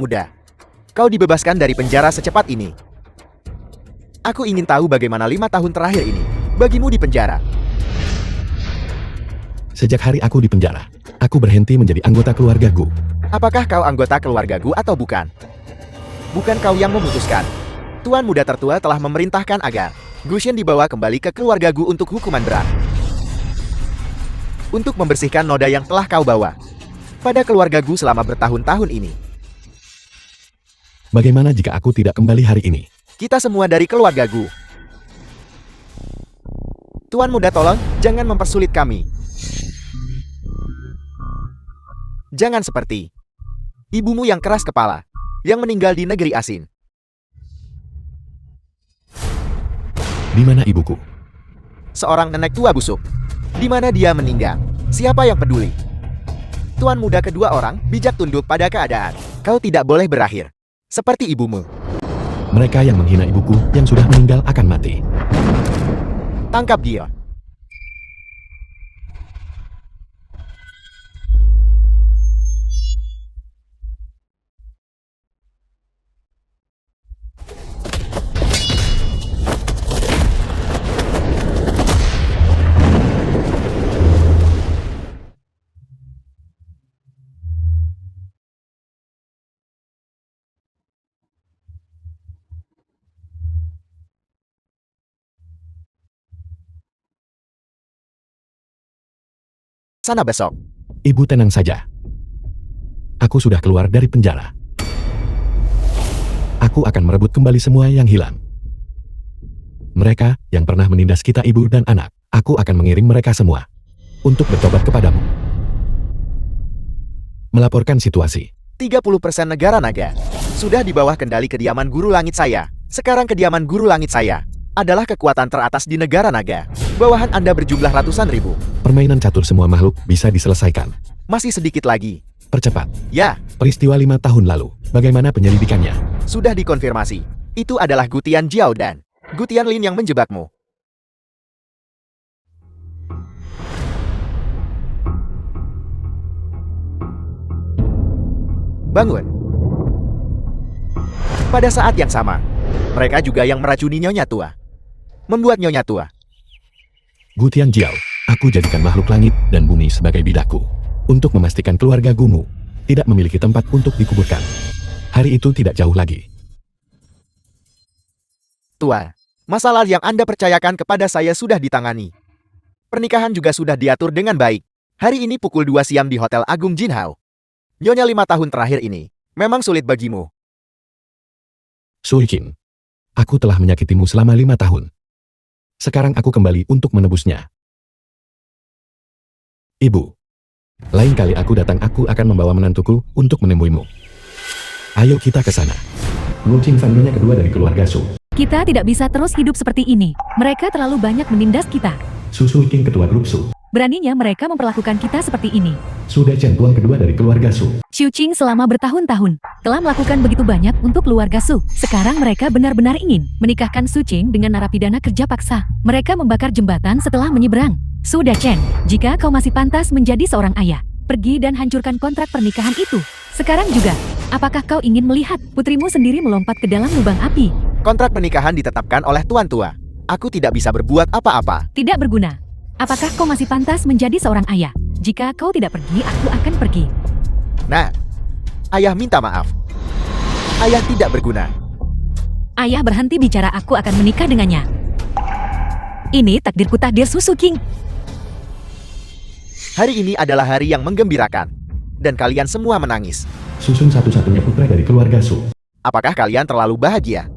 muda. Kau dibebaskan dari penjara secepat ini. Aku ingin tahu bagaimana 5 tahun terakhir ini bagimu di penjara. Sejak hari aku di penjara, aku berhenti menjadi anggota keluarga Gu. Apakah kau anggota keluarga Gu atau bukan? Bukan kau yang memutuskan. Tuan muda tertua telah memerintahkan agar Gu Shen dibawa kembali ke keluarga Gu untuk hukuman berat. Untuk membersihkan noda yang telah kau bawa pada keluarga Gu selama bertahun-tahun ini. Bagaimana jika aku tidak kembali hari ini? Kita semua dari keluarga Gu. Tuan muda tolong, jangan mempersulit kami. Jangan seperti ibumu yang keras kepala, yang meninggal di negeri asing. Di mana ibuku? Seorang nenek tua busuk. Di mana dia meninggal? Siapa yang peduli? Tuan muda kedua orang bijak tunduk pada keadaan. Kau tidak boleh berakhir seperti ibumu. Mereka yang menghina ibuku yang sudah meninggal akan mati. Tangkap dia. Sana besok. Ibu tenang saja. Aku sudah keluar dari penjara. Aku akan merebut kembali semua yang hilang. Mereka yang pernah menindas kita ibu dan anak, aku akan mengiring mereka semua untuk bertobat kepadamu. Melaporkan situasi. 30% negara naga sudah di bawah kendali kediaman guru langit saya. Sekarang kediaman guru langit saya adalah kekuatan teratas di negara naga. Bawahan Anda berjumlah ratusan ribu. Permainan catur semua makhluk bisa diselesaikan. Masih sedikit lagi. Percepat. Ya, Peristiwa 5 tahun lalu, bagaimana penyelidikannya? sudah dikonfirmasi. Itu adalah Gutian Jiao dan Gutian Lin yang menjebakmu. Bangun. Pada saat yang sama, mereka juga yang meracuni Nyonya Tua. Membuat Nyonya Tua. Gutian Jiao, aku jadikan makhluk langit dan bumi sebagai bidaku. Untuk memastikan keluarga Gumu tidak memiliki tempat untuk dikuburkan. Hari itu tidak jauh lagi. Tua, masalah yang Anda percayakan kepada saya sudah ditangani. Pernikahan juga sudah diatur dengan baik. Hari ini pukul 2 siang di Hotel Agung Jinhao. Nyonya 5 tahun terakhir ini memang sulit bagimu. Suikin, aku telah menyakitimu selama 5 tahun. Sekarang aku kembali untuk menebusnya. Ibu, lain kali aku datang aku akan membawa menantuku untuk menemuimu. Ayo kita ke sana. Lu Qing Fan Nyonya kedua dari keluarga Su. Kita tidak bisa terus hidup seperti ini. Mereka terlalu banyak menindas kita. Su Suikin ketua grup Su. Beraninya mereka memperlakukan kita seperti ini. Sudah Chen tuan kedua dari keluarga Su. Xiu Qing selama bertahun-tahun telah melakukan begitu banyak untuk keluarga Su. Sekarang mereka benar-benar ingin menikahkan Su Qing dengan narapidana kerja paksa. Mereka membakar jembatan setelah menyeberang. Sudah Chen, jika kau masih pantas menjadi seorang ayah, pergi dan hancurkan kontrak pernikahan itu. Sekarang juga, apakah kau ingin melihat putrimu sendiri melompat ke dalam lubang api? Kontrak pernikahan ditetapkan oleh Tuan Tua. Aku tidak bisa berbuat apa-apa. Tidak berguna. Apakah kau masih pantas menjadi seorang ayah? Jika kau tidak pergi, aku akan pergi. Nah, ayah minta maaf. Ayah tidak berguna. Ayah berhenti bicara, aku akan menikah dengannya. Ini takdirku, takdir Su Suiking. Hari ini adalah hari yang menggembirakan. Dan kalian semua menangis. Susun satu-satunya putra dari keluarga Su. Apakah kalian terlalu bahagia?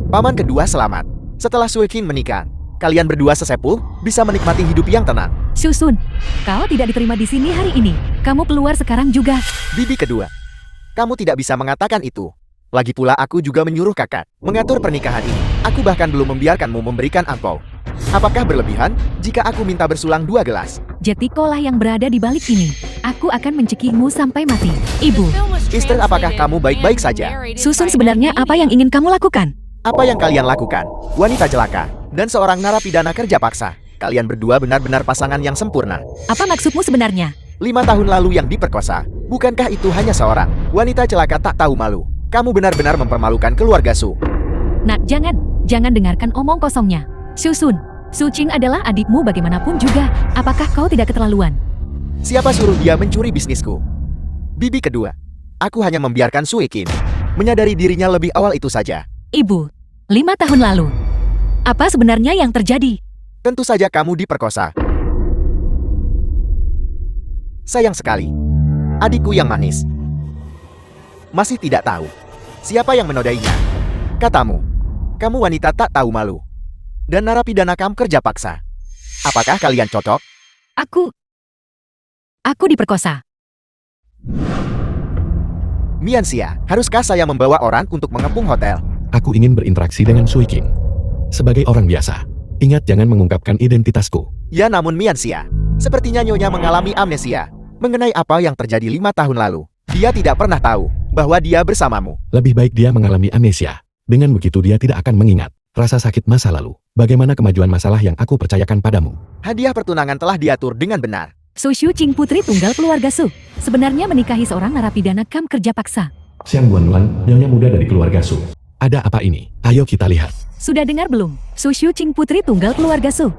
Paman kedua selamat. Setelah Suikin menikah, kalian berdua sesepuh bisa menikmati hidup yang tenang. Susun, kau tidak diterima di sini hari ini. Kamu keluar sekarang juga. Bibi kedua, kamu tidak bisa mengatakan itu. Lagi pula aku juga menyuruh kakak mengatur pernikahan ini. Aku bahkan belum membiarkanmu memberikan angpau. Apakah berlebihan jika aku minta bersulang 2 gelas? Jetiko lah yang berada di balik ini. Aku akan mencekikmu sampai mati. Ibu, Istri, apakah kamu baik-baik saja? Susun, sebenarnya apa yang ingin kamu lakukan? Apa yang kalian lakukan? Wanita jelaka dan seorang narapidana kerja paksa. Kalian berdua benar-benar pasangan yang sempurna. Apa maksudmu sebenarnya? 5 tahun lalu yang diperkosa. Bukankah itu hanya seorang wanita celaka tak tahu malu? Kamu benar-benar mempermalukan keluarga Su. Nak, jangan dengarkan omong kosongnya. Susun, Su Qing adalah adikmu bagaimanapun juga. Apakah kau tidak keterlaluan? Siapa suruh dia mencuri bisnisku? Bibi kedua, aku hanya membiarkan Su Qing menyadari dirinya lebih awal itu saja. Ibu, 5 tahun lalu. Apa sebenarnya yang terjadi? Tentu saja kamu diperkosa. Sayang sekali, adikku yang manis. Masih tidak tahu siapa yang menodainya. Katamu, kamu wanita tak tahu malu. Dan narapidana kam kerja paksa. Apakah kalian cocok? Aku diperkosa. Mianxia, haruskah saya membawa orang untuk mengepung hotel? Aku ingin berinteraksi dengan Sui Qing. Sebagai orang biasa, ingat jangan mengungkapkan identitasku. Ya namun Mianxia, sepertinya Nyonya mengalami amnesia mengenai apa yang terjadi 5 tahun lalu. Dia tidak pernah tahu bahwa dia bersamamu. Lebih baik dia mengalami amnesia. Dengan begitu dia tidak akan mengingat rasa sakit masa lalu. Bagaimana kemajuan masalah yang aku percayakan padamu. Hadiah pertunangan telah diatur dengan benar. Su Qing putri tunggal keluarga Su. Sebenarnya menikahi seorang narapidana kam kerja paksa. Xiang Guanluan, nyonya muda dari keluarga Su. Ada apa ini? Ayo kita lihat. Sudah dengar belum? Su Qing putri tunggal keluarga Su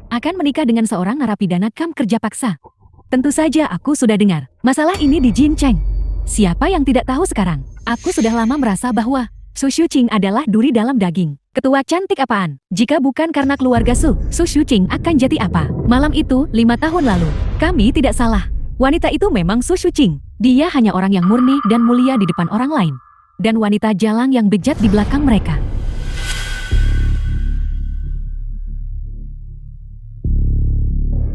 akan menikah dengan seorang narapidana kam kerja paksa. Tentu saja aku sudah dengar masalah ini di Jincheng. Siapa yang tidak tahu sekarang? Aku sudah lama merasa bahwa Su Qing adalah duri dalam daging. Ketua cantik apaan? Jika bukan karena keluarga Su Qing akan jadi apa? Malam itu, 5 tahun lalu, kami tidak salah. Wanita itu memang Su Qing. Dia hanya orang yang murni dan mulia di depan orang lain. Dan wanita jalang yang bejat di belakang mereka.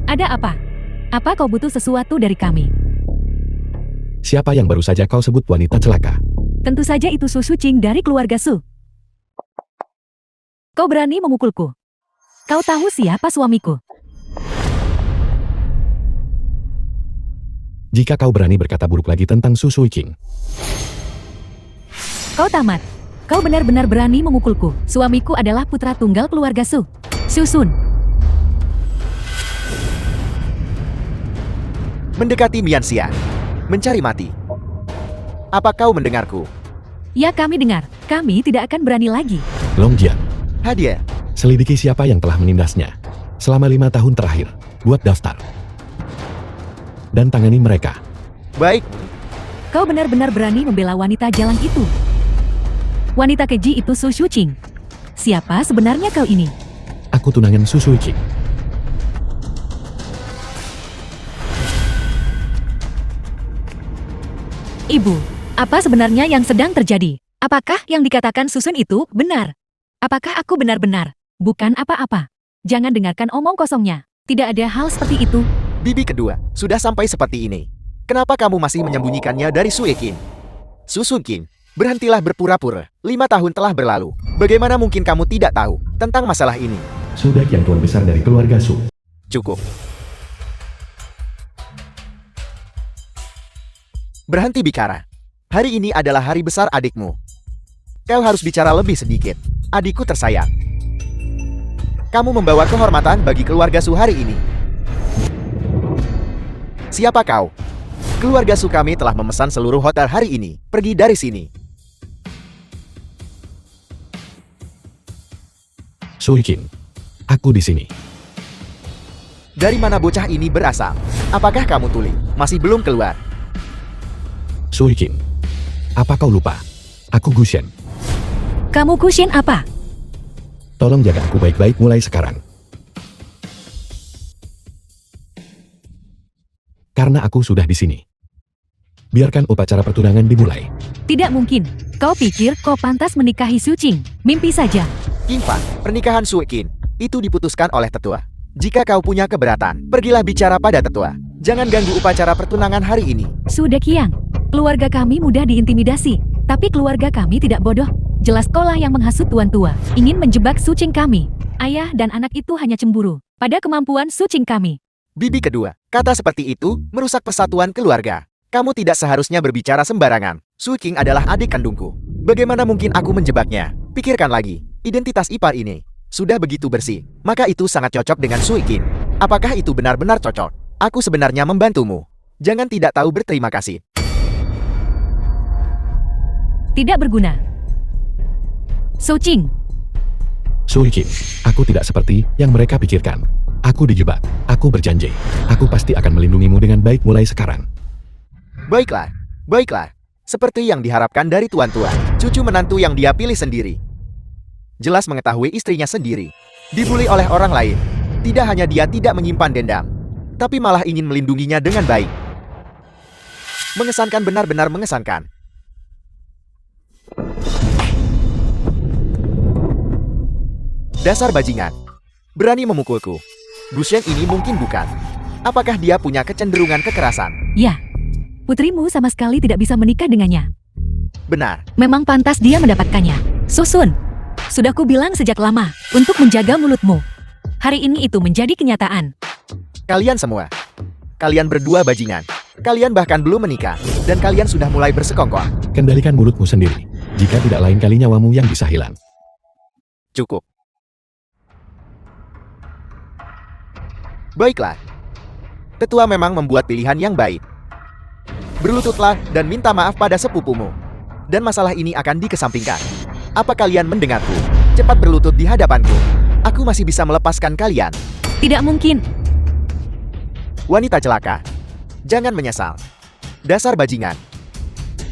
Ada apa? Apa kau butuh sesuatu dari kami? Siapa yang baru saja kau sebut wanita celaka? Tentu saja itu Su Qing dari keluarga Su. Kau berani memukulku? Kau tahu siapa suamiku? Jika kau berani berkata buruk lagi tentang Su Qing, Kau tamat. Kau benar-benar berani memukulku. Suamiku adalah putra tunggal keluarga Su. Susun. Mendekati Mianxia, mencari mati. Apa kau mendengarku? Ya, kami dengar. Kami tidak akan berani lagi. Longjian, Hadiah, selidiki siapa yang telah menindasnya. Selama 5 tahun terakhir, buat daftar. Dan tangani mereka. baik. Kau benar-benar berani membela wanita jalang itu. Wanita keji itu Su Qing. Siapa sebenarnya kau ini? Aku tunangan Su Qing. Ibu, apa sebenarnya yang sedang terjadi? Apakah yang dikatakan Susun itu benar? Apakah aku benar-benar bukan apa-apa? Jangan dengarkan omong kosongnya. Tidak ada hal seperti itu. Bibi kedua, sudah sampai seperti ini. Kenapa kamu masih menyembunyikannya dari Su Qing? Su Qing, berhentilah berpura-pura. 5 tahun telah berlalu. Bagaimana mungkin kamu tidak tahu tentang masalah ini? Sudah yang tuan besar dari keluarga Su. Cukup. Berhenti bicara. Hari ini adalah hari besar adikmu. Kau harus bicara lebih sedikit. Adikku tersayang. Kamu membawa kehormatan bagi keluarga Su hari ini. Siapa kau? Keluarga Su kami telah memesan seluruh hotel hari ini. Pergi dari sini. Su Qing, aku di sini. Dari mana bocah ini berasal? Apakah kamu tuli? Masih belum keluar. Su Qing, apa kau lupa? Aku Gushen. Kamu Kushin apa? Tolong jaga aku baik-baik mulai sekarang. Karena aku sudah di sini. Biarkan upacara pertunangan dimulai. Tidak mungkin. Kau pikir kau pantas menikahi Su Qing? Mimpi saja. King Fan, pernikahan Su Qing itu diputuskan oleh tetua. Jika kau punya keberatan, pergilah bicara pada tetua. Jangan ganggu upacara pertunangan hari ini. Sudah Kiang. Keluarga kami mudah diintimidasi. Tapi keluarga kami tidak bodoh. Jelas kaulah yang menghasut tuan tua. Ingin menjebak Su Qing kami. Ayah dan anak itu hanya cemburu pada kemampuan Su Qing kami. Bibi kedua, kata seperti itu merusak persatuan keluarga. Kamu tidak seharusnya berbicara sembarangan. Su Qing adalah adik kandungku. Bagaimana mungkin aku menjebaknya? Pikirkan lagi, identitas ipar ini sudah begitu bersih. Maka itu sangat cocok dengan Su Qing. Apakah itu benar-benar cocok? Aku sebenarnya membantumu. Jangan tidak tahu berterima kasih. Tidak berguna. Sucing, Suikin, aku tidak seperti yang mereka pikirkan. Aku dijebak. Aku berjanji. Aku pasti akan melindungimu dengan baik mulai sekarang. Baiklah, baiklah. Seperti yang diharapkan dari tuan-tuan, cucu menantu yang dia pilih sendiri. Jelas mengetahui istrinya sendiri. Dibully oleh orang lain. Tidak hanya dia tidak menyimpan dendam, tapi malah ingin melindunginya dengan baik. Mengesankan, benar-benar mengesankan. Dasar bajingan. Berani memukulku. Gusian ini mungkin bukan. Apakah dia punya kecenderungan kekerasan? ya. Putrimu sama sekali tidak bisa menikah dengannya. Benar. Memang pantas dia mendapatkannya. Susun, sudah ku bilang sejak lama untuk menjaga mulutmu. Hari ini itu menjadi kenyataan. Kalian semua. Kalian berdua bajingan. Kalian bahkan belum menikah. Dan kalian sudah mulai bersekongkol. Kendalikan mulutmu sendiri. Jika tidak lain kali nyawamu yang bisa hilang. Cukup. Baiklah. Tetua memang membuat pilihan yang baik. Berlututlah dan minta maaf pada sepupumu. Dan masalah ini akan dikesampingkan. Apa kalian mendengarku? Cepat berlutut di hadapanku. Aku masih bisa melepaskan kalian. Tidak mungkin. Wanita celaka. Jangan menyesal. Dasar bajingan.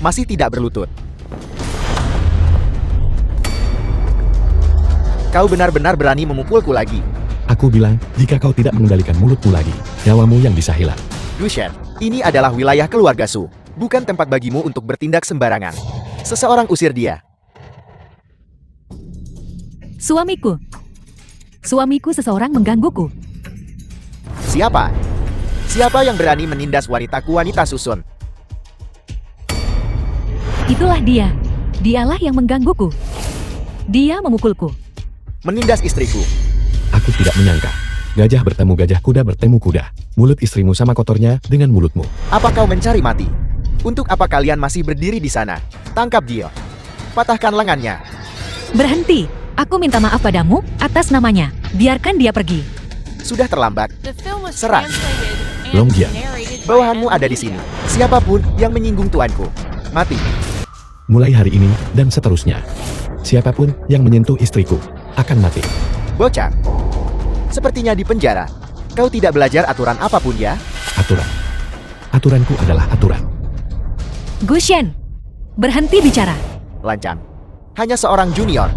Masih tidak berlutut. Kau benar-benar berani memukulku lagi. Aku bilang, jika kau tidak mengendalikan mulutmu lagi, nyawamu yang bisa hilang. Gushen, ini adalah wilayah keluarga Su. Bukan tempat bagimu untuk bertindak sembarangan. Seseorang usir dia. Suamiku. Suamiku seseorang menggangguku. Siapa? Siapa yang berani menindas wanita susun? Itulah dia. Dialah yang menggangguku. Dia memukulku. Menindas istriku. Aku tidak menyangka. Gajah bertemu gajah, kuda bertemu kuda. Mulut istrimu sama kotornya dengan mulutmu. Apa kau mencari mati? Untuk apa kalian masih berdiri di sana? Tangkap dia. Patahkan lengannya. Berhenti. Aku minta maaf padamu atas namanya. Biarkan dia pergi. Sudah terlambat. Serang. Longjian. Bawahanmu ada di sini. Siapapun yang menyinggung tuanku, mati. Mulai hari ini dan seterusnya. Siapapun yang menyentuh istriku akan mati. Bocah. Sepertinya di penjara. Kau tidak belajar aturan apapun ya? Aturan. Aturanku adalah aturan. Gushen, berhenti bicara. Lancang. Hanya seorang junior.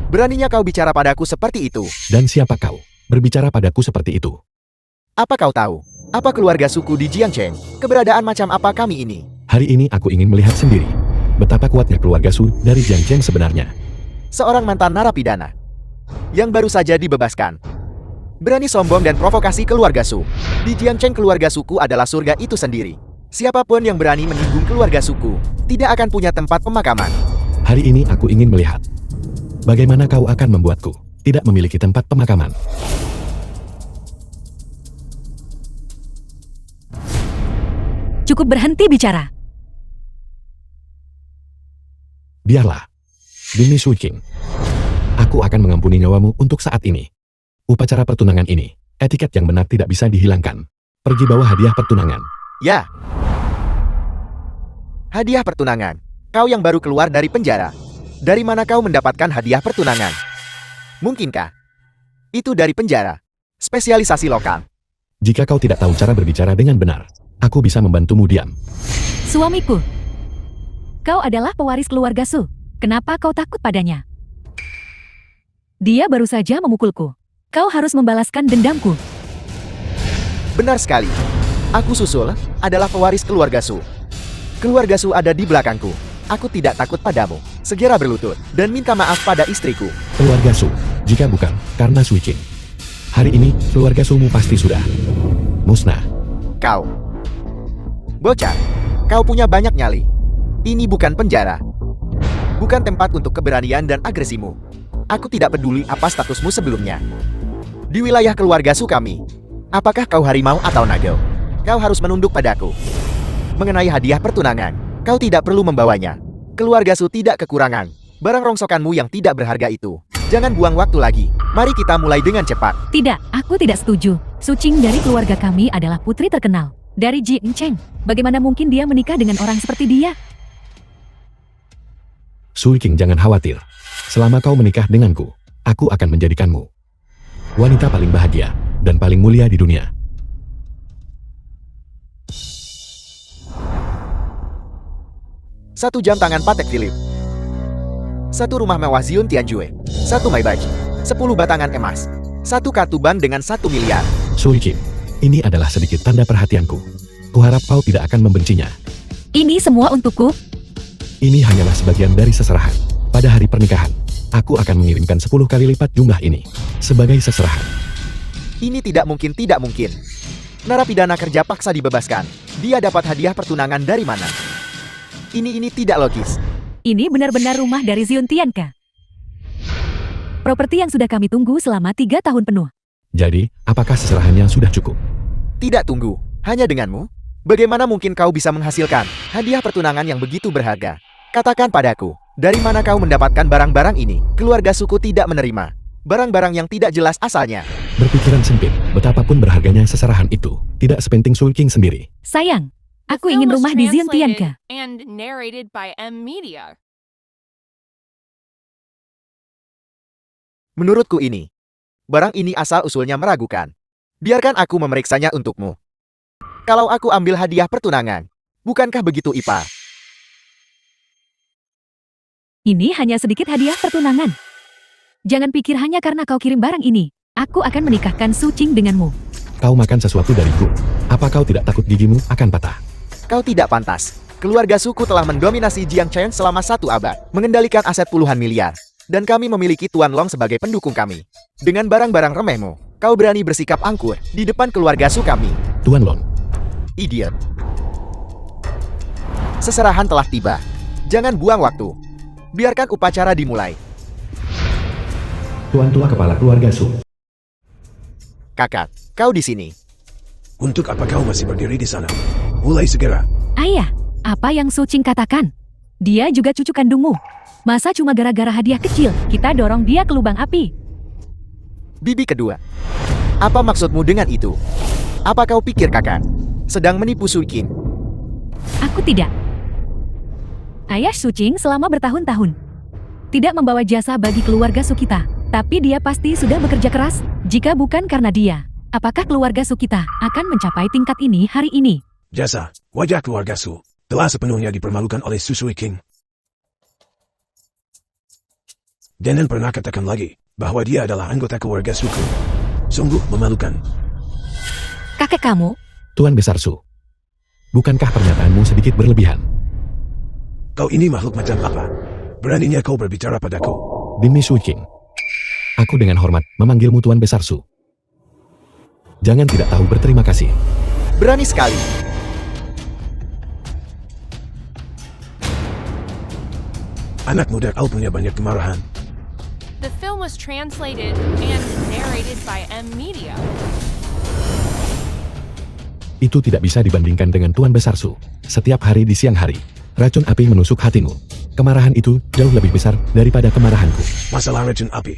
Beraninya kau bicara padaku seperti itu. Dan siapa kau berbicara padaku seperti itu? Apa kau tahu? Apa keluarga suku di Jiangcheng? Keberadaan macam apa kami ini? Hari ini aku ingin melihat sendiri betapa kuatnya keluarga Su dari Jiangcheng sebenarnya. Seorang mantan narapidana yang baru saja dibebaskan. Berani sombong dan provokasi keluarga Su. Di Jiangcheng keluarga suku adalah surga itu sendiri. Siapapun yang berani menyinggung keluarga suku tidak akan punya tempat pemakaman. Hari ini aku ingin melihat bagaimana kau akan membuatku tidak memiliki tempat pemakaman. Cukup berhenti bicara. Biarlah. Demi Suiking. Aku akan mengampuni nyawamu untuk saat ini. Upacara pertunangan ini, etiket yang benar tidak bisa dihilangkan. Pergi bawa hadiah pertunangan. Ya. Hadiah pertunangan. Kau yang baru keluar dari penjara. Dari mana kau mendapatkan hadiah pertunangan? Mungkinkah itu dari penjara? Spesialisasi lokal. Jika kau tidak tahu cara berbicara dengan benar, aku bisa membantumu diam. Suamiku. Kau adalah pewaris keluarga Su. Kenapa kau takut padanya? Dia baru saja memukulku. Kau harus membalaskan dendamku. Benar sekali. Aku Susul adalah pewaris keluarga Su. Keluarga Su ada di belakangku. Aku tidak takut padamu. Segera berlutut dan minta maaf pada istriku. Keluarga Su, jika bukan karena Suiking. Hari ini, keluarga Sumu pasti sudah musnah. Kau. Bocah. Kau punya banyak nyali. Ini bukan penjara. Bukan tempat untuk keberanian dan agresimu. Aku tidak peduli apa statusmu sebelumnya. Di wilayah keluarga Su kami. Apakah kau harimau atau naga? Kau harus menunduk padaku. Mengenai hadiah pertunangan, kau tidak perlu membawanya. Keluarga Su tidak kekurangan barang rongsokanmu yang tidak berharga itu. Jangan buang waktu lagi. Mari kita mulai dengan cepat. Tidak, aku tidak setuju. Sucing dari keluarga kami adalah putri terkenal. Dari Ji Cheng, bagaimana mungkin dia menikah dengan orang seperti dia? Sui King, jangan khawatir. Selama kau menikah denganku, aku akan menjadikanmu wanita paling bahagia dan paling mulia di dunia. Satu jam tangan Patek Philippe. Satu rumah mewah Zion Tianjue. Satu Maybach. 10 batangan emas. Satu kartu ban dengan 1 miliar. Sui King, ini adalah sedikit tanda perhatianku. Kuharap kau tidak akan membencinya. Ini semua untukku. Ini hanyalah sebagian dari seserahan. Pada hari pernikahan, aku akan mengirimkan 10 kali lipat jumlah ini sebagai seserahan. Ini tidak mungkin, tidak mungkin. Narapidana kerja paksa dibebaskan. Dia dapat hadiah pertunangan dari mana? Ini tidak logis. Ini benar-benar rumah dari Zion Tianka. Properti yang sudah kami tunggu selama 3 tahun penuh. Jadi, apakah seserahannya sudah cukup? Tidak, tunggu. Hanya denganmu? Bagaimana mungkin kau bisa menghasilkan hadiah pertunangan yang begitu berharga? Katakan padaku, dari mana kau mendapatkan barang-barang ini? Keluarga suku tidak menerima. Barang-barang yang tidak jelas asalnya. Berpikiran sempit, betapapun berharganya seserahan itu, tidak sepenting Sui King sendiri. Sayang, The aku film ingin was rumah di Zion translated Tianka. and narrated by M Media. Menurutku ini, barang ini asal-usulnya meragukan. Biarkan aku memeriksanya untukmu. Kalau aku ambil hadiah pertunangan, bukankah begitu IPA? Ini hanya sedikit hadiah pertunangan. Jangan pikir hanya karena kau kirim barang ini, aku akan menikahkan Su Qing denganmu. Kau makan sesuatu dariku. Apa kau tidak takut gigimu akan patah? Kau tidak pantas. Keluarga suku telah mendominasi Jiangchen selama 1 abad, mengendalikan aset puluhan miliar. Dan kami memiliki Tuan Long sebagai pendukung kami. Dengan barang-barang remehmu, kau berani bersikap angkur di depan keluarga su kami. Tuan Long, Idiot. Seserahan telah tiba. Jangan buang waktu. Biarkan upacara dimulai. Tuan tua kepala keluarga Su. Kakak, kau di sini. Untuk apa kau masih berdiri di sana? Mulai segera. Ayah, apa yang Su Qing katakan? Dia juga cucu kandungmu. Masa cuma gara-gara hadiah kecil, kita dorong dia ke lubang api? Bibi kedua. Apa maksudmu dengan itu? Apa kau pikir kakak sedang menipu Su Qing? Aku tidak. Ayah Su Qing selama bertahun-tahun tidak membawa jasa bagi keluarga Su kita. Tapi dia pasti sudah bekerja keras. Jika bukan karena dia, apakah keluarga Su kita akan mencapai tingkat ini hari ini? Jasa, wajah keluarga Su telah sepenuhnya dipermalukan oleh Sui King. Jangan pernah katakan lagi bahwa dia adalah anggota keluarga suku. Sungguh memalukan. Kakek kamu, Tuan Besar Su. Bukankah pernyataanmu sedikit berlebihan? Kau ini makhluk macam apa? Beraninya kau berbicara padaku. Demi Sui King, aku dengan hormat memanggilmu Tuan Besar Su. Jangan tidak tahu berterima kasih. Berani sekali. Anak muda kau punya banyak kemarahan. The film was translated and narrated by M Media. Itu tidak bisa dibandingkan dengan Tuan Besar Su. Setiap hari di siang hari, racun api menusuk hatimu. Kemarahan itu jauh lebih besar daripada kemarahanku. Masalah racun api.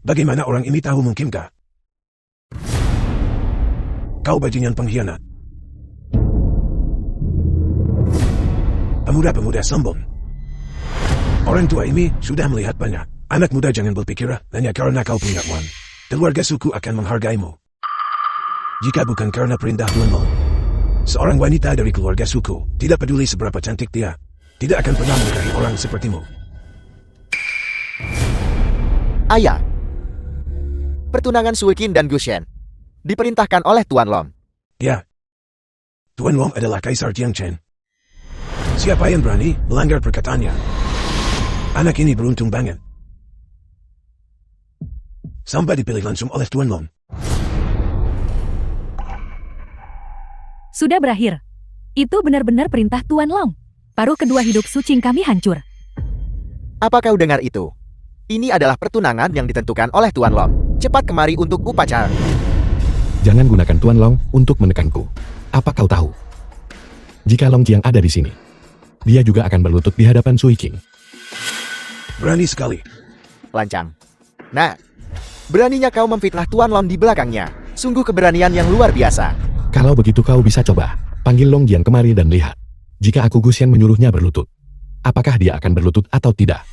Bagaimana orang ini tahu, mungkinkah? Kau bajingan pengkhianat. Pemuda-pemuda sombong. Orang tua ini sudah melihat banyak. Anak muda jangan berpikir hanya karena kau punya uang. Keluarga suku akan menghargaimu. Jika bukan karena perintah Tuan Long, seorang wanita dari keluarga suku, tidak peduli seberapa cantik dia, tidak akan pernah menikahi orang sepertimu. Ayah. Pertunangan Sui Qing dan Gu Shen diperintahkan oleh Tuan Long. Ya. Tuan Long adalah Kaisar Jiangchen. Siapa yang berani melanggar perkataannya? Anak ini beruntung banget. Sampai dipilih langsung oleh Tuan Long. sudah berakhir. Itu benar-benar perintah Tuan Long. Paruh kedua hidup Su Qing kami hancur. Apa kau dengar itu? Ini adalah pertunangan yang ditentukan oleh Tuan Long. Cepat kemari untuk upacara. Jangan gunakan Tuan Long untuk menekanku. Apa kau tahu? Jika Long Jiang ada di sini, dia juga akan berlutut di hadapan Sui Qing. Berani sekali. Lancang. Nah, beraninya kau memfitnah Tuan Long di belakangnya. Sungguh keberanian yang luar biasa. Kalau begitu kau bisa coba. Panggil Long Jian kemari dan lihat. Jika aku Gusian menyuruhnya berlutut, apakah dia akan berlutut atau tidak?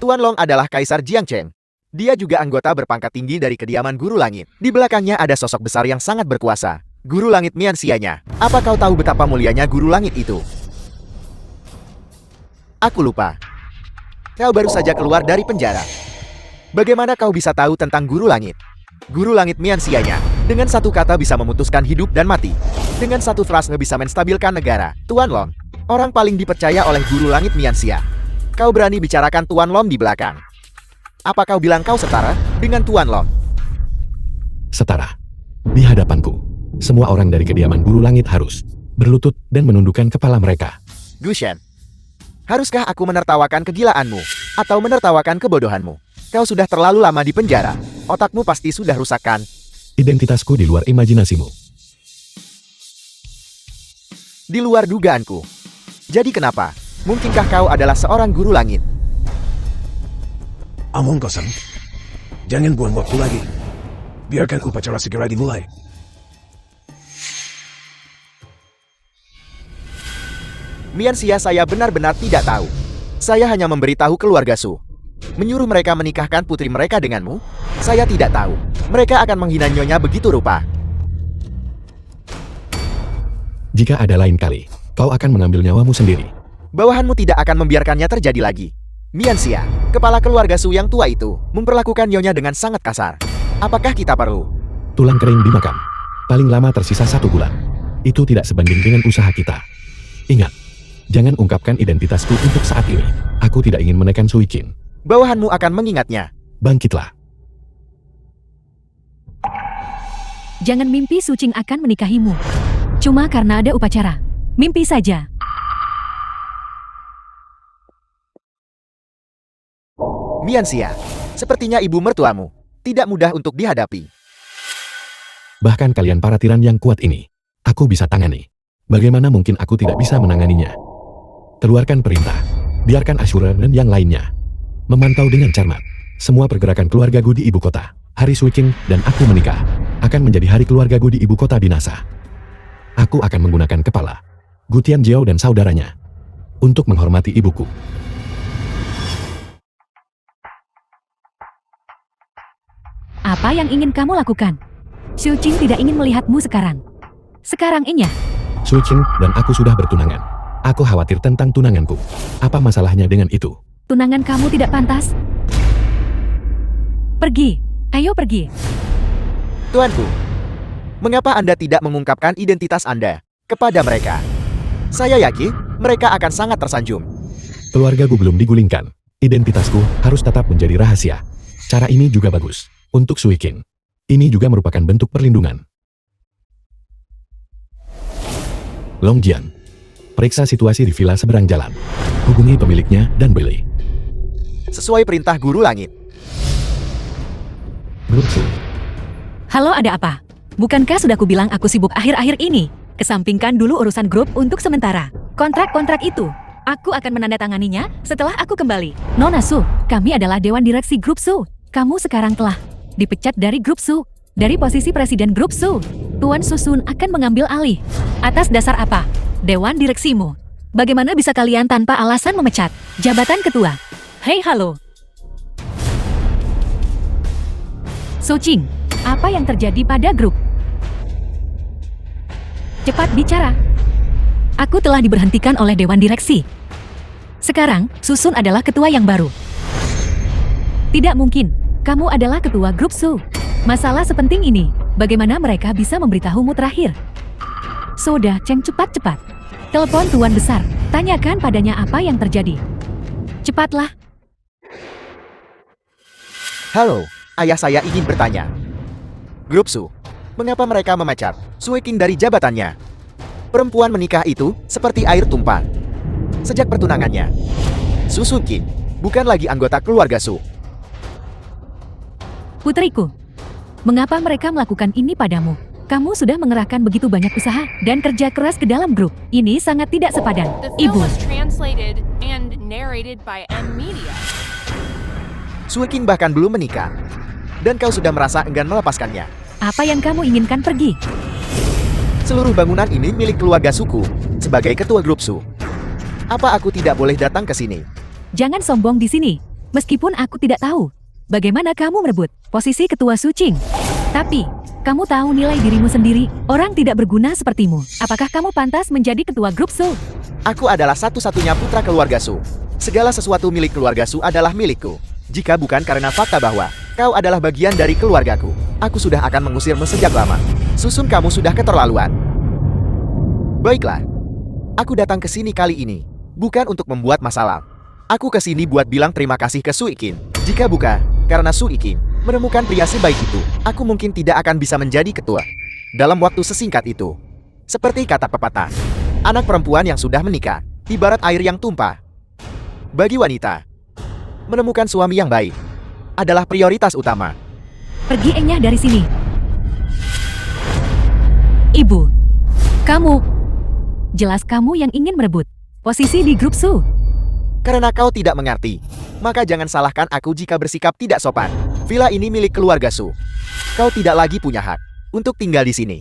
Tuan Long adalah Kaisar Jiangcheng. Dia juga anggota berpangkat tinggi dari kediaman Guru Langit. Di belakangnya ada sosok besar yang sangat berkuasa. Guru Langit Mianxianya. Apa kau tahu betapa mulianya Guru Langit itu? Aku lupa. Kau baru saja keluar dari penjara. Bagaimana kau bisa tahu tentang Guru Langit? Guru Langit Mianxianya. Dengan satu kata bisa memutuskan hidup dan mati. Dengan satu frase bisa menstabilkan negara. Tuan Long, orang paling dipercaya oleh Guru Langit Mianxia. Kau berani bicarakan Tuan Long di belakang. Apa kau bilang kau setara dengan Tuan Long? Setara. Di hadapanku, semua orang dari kediaman Guru Langit harus berlutut dan menundukkan kepala mereka. Gusian, haruskah aku menertawakan kegilaanmu atau menertawakan kebodohanmu? Kau sudah terlalu lama di penjara. Otakmu pasti sudah rusak kan? Identitasku di luar imajinasimu. Di luar dugaanku. Jadi kenapa? Mungkinkah kau adalah seorang Guru Langit? Omong kosong. Jangan buang waktu lagi. Biarkan upacara segera dimulai. Mianxia, saya benar-benar tidak tahu. Saya hanya memberitahu keluarga Su. Menyuruh mereka menikahkan putri mereka denganmu? Saya tidak tahu. Mereka akan menghina nyonya begitu rupa. Jika ada lain kali, kau akan mengambil nyawamu sendiri. Bawahanmu tidak akan membiarkannya terjadi lagi. Mianxia, kepala keluarga Su yang tua itu, memperlakukan nyonya dengan sangat kasar. Apakah kita perlu? Tulang kering di makam. Paling lama tersisa 1 bulan. Itu tidak sebanding dengan usaha kita. Ingat, jangan ungkapkan identitasku untuk saat ini. Aku tidak ingin menekan Sui Qin. Bawahanmu akan mengingatnya. Bangkitlah. Jangan mimpi Sucing akan menikahimu. Cuma karena ada upacara. Mimpi saja. Mianxia, sepertinya ibu mertuamu tidak mudah untuk dihadapi. Bahkan kalian para tiran yang kuat ini, aku bisa tangani. Bagaimana mungkin aku tidak bisa menanganinya? Keluarkan perintah. Biarkan Ashura dan yang lainnya memantau dengan cermat semua pergerakan keluarga Gu di ibu kota. Hari Sui Qin dan aku menikah akan menjadi hari keluarga Gu di ibu kota binasa. Aku akan menggunakan kepala Gu Tianjiao dan saudaranya untuk menghormati ibuku. Apa yang ingin kamu lakukan? Sucing tidak ingin melihatmu sekarang. Sekarang inya. Sui Qin dan aku sudah bertunangan. Aku khawatir tentang tunanganku. Apa masalahnya dengan itu? Tunangan kamu tidak pantas. Pergi. Ayo pergi. Tuanku, mengapa Anda tidak mengungkapkan identitas Anda kepada mereka? Saya yakin mereka akan sangat tersanjung. Keluargaku belum digulingkan. Identitasku harus tetap menjadi rahasia. Cara ini juga bagus. Untuk Sui Qin, ini juga merupakan bentuk perlindungan. Long Jian, periksa situasi di villa seberang jalan. Hubungi pemiliknya dan beli. Sesuai perintah Guru Langit. Grup Su. Halo, ada apa? Bukankah sudah kubilang aku sibuk akhir-akhir ini? Kesampingkan dulu urusan grup untuk sementara. Kontrak-kontrak itu, aku akan menandatanganinya setelah aku kembali. Nona Su, kami adalah Dewan Direksi Grup Su. Kamu sekarang telah dipecat dari Grup Su. Dari posisi Presiden Grup Su, Tuan Susun akan mengambil alih. Atas dasar apa? Dewan Direksimu. Bagaimana bisa kalian tanpa alasan memecat jabatan ketua? Hei, halo. Sucing, apa yang terjadi pada grup? Cepat bicara. Aku telah diberhentikan oleh Dewan Direksi. Sekarang, Susun adalah ketua yang baru. Tidak mungkin. Kamu adalah ketua Grup Su. Masalah sepenting ini, bagaimana mereka bisa memberitahumu terakhir? Sudah, Cheng, cepat-cepat. Telepon Tuan Besar, tanyakan padanya apa yang terjadi. Cepatlah. Halo, ayah saya ingin bertanya. Grup Su, mengapa mereka memecat Sui Qin dari jabatannya? Perempuan menikah itu seperti air tumpah. Sejak pertunangannya, Su Qin bukan lagi anggota keluarga Su. Putriku, mengapa mereka melakukan ini padamu? Kamu sudah mengerahkan begitu banyak usaha dan kerja keras ke dalam grup. Ini sangat tidak sepadan. The film Ibu, was translated and narrated by M Media. Sui Qin bahkan belum menikah. Dan kau sudah merasa enggan melepaskannya. apa yang kamu inginkan pergi? Seluruh bangunan ini milik keluarga suku. Sebagai ketua grup Su, apa aku tidak boleh datang ke sini? Jangan sombong di sini. Meskipun aku tidak tahu bagaimana kamu merebut posisi ketua Sucing. Tapi, kamu tahu nilai dirimu sendiri. Orang tidak berguna sepertimu. Apakah kamu pantas menjadi ketua grup Su? Aku adalah satu-satunya putra keluarga Su. Segala sesuatu milik keluarga Su adalah milikku. Jika bukan karena fakta bahwa kau adalah bagian dari keluargaku, aku sudah akan mengusirmu sejak lama. Susun kamu sudah keterlaluan. Baiklah. Aku datang ke sini kali ini bukan untuk membuat masalah. Aku ke sini buat bilang terima kasih ke Su Ikin. Jika bukan karena Su Ikin menemukan pria sebaik itu, aku mungkin tidak akan bisa menjadi ketua dalam waktu sesingkat itu. Seperti kata pepatah, anak perempuan yang sudah menikah ibarat air yang tumpah. Bagi wanita, menemukan suami yang baik adalah prioritas utama. Pergi Enyah dari sini. Ibu, kamu. Jelas kamu yang ingin merebut posisi di grup Su. Karena kau tidak mengerti, maka jangan salahkan aku jika bersikap tidak sopan. Villa ini milik keluarga Su. Kau tidak lagi punya hak untuk tinggal di sini.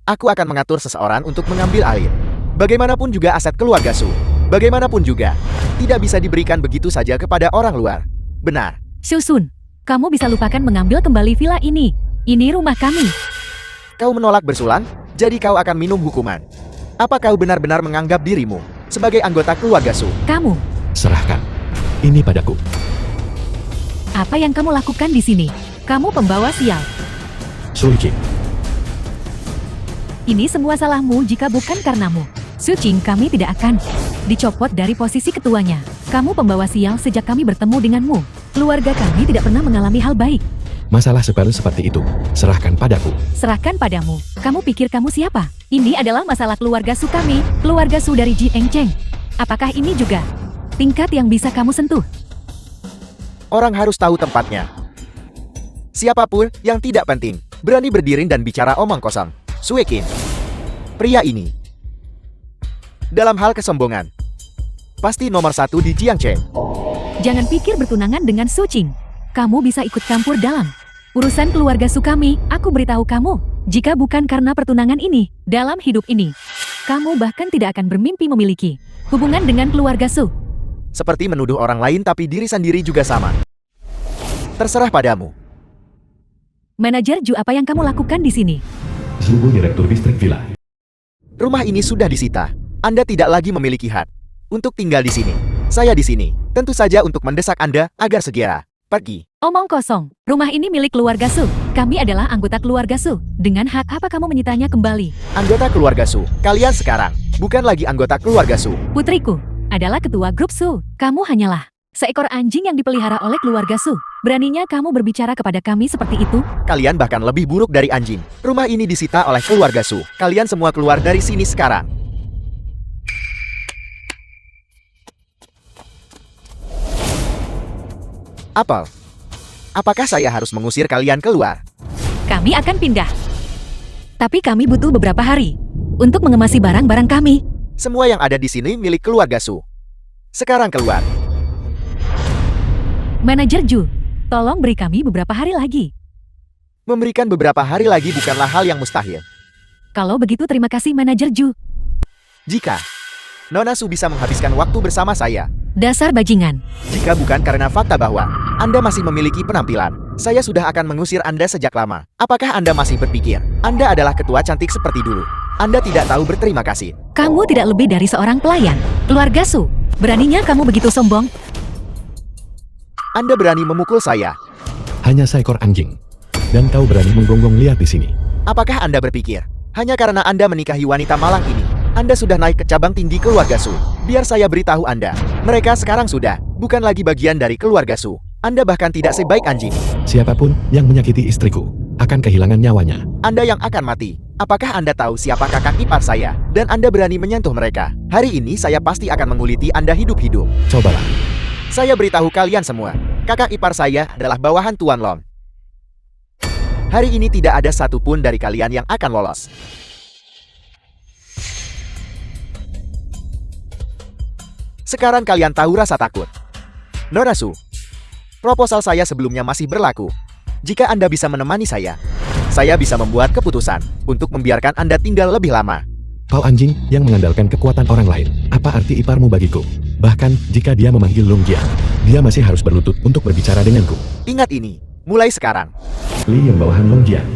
Aku akan mengatur seseorang untuk mengambil alih. Bagaimanapun juga aset keluarga Su. Bagaimanapun juga, tidak bisa diberikan begitu saja kepada orang luar. Benar. Susun, kamu bisa lupakan mengambil kembali villa ini. Ini rumah kami. Kau menolak bersulang, jadi kau akan minum hukuman. Apa kau benar-benar menganggap dirimu sebagai anggota keluarga Su? Kamu, Serahkan. Ini padaku. apa yang kamu lakukan di sini? Kamu pembawa sial. Suicing. Ini semua salahmu jika bukan karenamu. Sucing kami tidak akan dicopot dari posisi ketuanya. Kamu pembawa sial sejak kami bertemu denganmu. Keluarga kami tidak pernah mengalami hal baik. Masalah sepele seperti itu, serahkan padaku. Serahkan padamu. Kamu pikir kamu siapa? Ini adalah masalah keluarga Su kami, keluarga Su dari Ji Eng Cheng. Apakah ini juga tingkat yang bisa kamu sentuh? Orang harus tahu tempatnya. Siapapun yang tidak penting, berani berdiri dan bicara omong kosong. Su Ekin. Pria ini, dalam hal kesombongan, pasti nomor 1 di Jiangcheng. Jangan pikir bertunangan dengan Su Qing. Kamu bisa ikut campur dalam urusan keluarga Su kami. Aku beritahu kamu, jika bukan karena pertunangan ini, dalam hidup ini, kamu bahkan tidak akan bermimpi memiliki hubungan dengan keluarga Su. Seperti menuduh orang lain tapi diri sendiri juga sama. Terserah padamu. Manajer Ju, apa yang kamu lakukan di sini? Zubo Direktur Distrik Villa. Rumah ini sudah disita. Anda tidak lagi memiliki hak untuk tinggal di sini. Saya di sini, tentu saja untuk mendesak Anda agar segera pergi. Omong kosong. Rumah ini milik keluarga Su. Kami adalah anggota keluarga Su. Dengan hak apa kamu menyitanya kembali? Anggota keluarga Su, kalian sekarang bukan lagi anggota keluarga Su. Putriku adalah ketua grup Su. Kamu hanyalah seekor anjing yang dipelihara oleh keluarga Su. Beraninya kamu berbicara kepada kami seperti itu? Kalian bahkan lebih buruk dari anjing. Rumah ini disita oleh keluarga Su. Kalian semua keluar dari sini sekarang. Apel, apakah saya harus mengusir kalian keluar? Kami akan pindah. Tapi kami butuh beberapa hari untuk mengemasi barang-barang kami. Semua yang ada di sini milik keluarga Su. Sekarang keluar. Manajer Ju, tolong beri kami beberapa hari lagi. Memberikan beberapa hari lagi bukanlah hal yang mustahil. Kalau begitu terima kasih Manajer Ju. Jika Nona Su bisa menghabiskan waktu bersama saya, Dasar bajingan. jika bukan karena fakta bahwa Anda masih memiliki penampilan, saya sudah akan mengusir Anda sejak lama. Apakah Anda masih berpikir Anda adalah ketua cantik seperti dulu? Anda tidak tahu berterima kasih. Kamu tidak lebih dari seorang pelayan. Keluarga Su, beraninya kamu begitu sombong? Anda berani memukul saya. Hanya seekor anjing. Dan kau berani menggonggong lihat di sini. Apakah Anda berpikir hanya karena Anda menikahi wanita malang ini, Anda sudah naik ke cabang tinggi keluarga Su? Biar saya beritahu Anda, mereka sekarang sudah bukan lagi bagian dari keluarga Su. Anda bahkan tidak sebaik anjing. Siapapun yang menyakiti istriku akan kehilangan nyawanya. Anda yang akan mati. Apakah Anda tahu siapa kakak ipar saya? Dan Anda berani menyentuh mereka. Hari ini saya pasti akan menguliti Anda hidup-hidup. Cobalah. Saya beritahu kalian semua, kakak ipar saya adalah bawahan Tuan Long. Hari ini tidak ada satupun dari kalian yang akan lolos. Sekarang kalian tahu rasa takut. Nona Su, proposal saya sebelumnya masih berlaku. Jika Anda bisa menemani saya, saya bisa membuat keputusan untuk membiarkan Anda tinggal lebih lama. Kau anjing yang mengandalkan kekuatan orang lain. Apa arti iparmu bagiku? Bahkan jika dia memanggil Long Jian, dia masih harus berlutut untuk berbicara denganku. Ingat ini, mulai sekarang. Li yang bawahan Long Jian.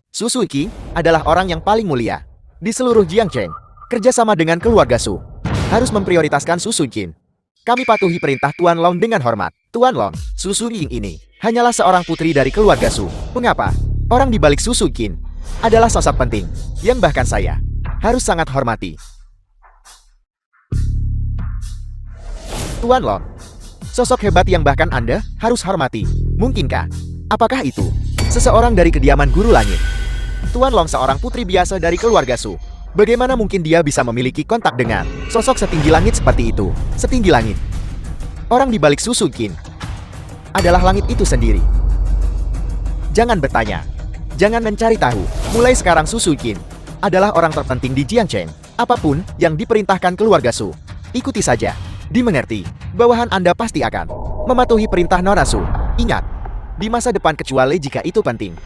Su Suiqi adalah orang yang paling mulia di seluruh Jiangcheng. Kerjasama dengan keluarga Su harus memprioritaskan Su Suiqi. Kami patuhi perintah Tuan Long dengan hormat. Tuan Long, Su Suiqi ini hanyalah seorang putri dari keluarga Su. Mengapa? Orang di balik Su Suiqi adalah sosok penting yang bahkan saya harus sangat hormati. Tuan Long, sosok hebat yang bahkan Anda harus hormati. Mungkinkah? Apakah itu seseorang dari kediaman Guru Langit? Tuan Long seorang putri biasa dari keluarga Su. Bagaimana mungkin dia bisa memiliki kontak dengan sosok setinggi langit seperti itu? Setinggi langit. Orang di balik Su Suiqi adalah langit itu sendiri. Jangan bertanya. Jangan mencari tahu. Mulai sekarang Su Suiqi adalah orang terpenting di Jiangcheng. Apapun yang diperintahkan keluarga Su, ikuti saja. Dimengerti, bawahan Anda pasti akan mematuhi perintah Nona Su. Ingat, di masa depan kecuali jika itu penting.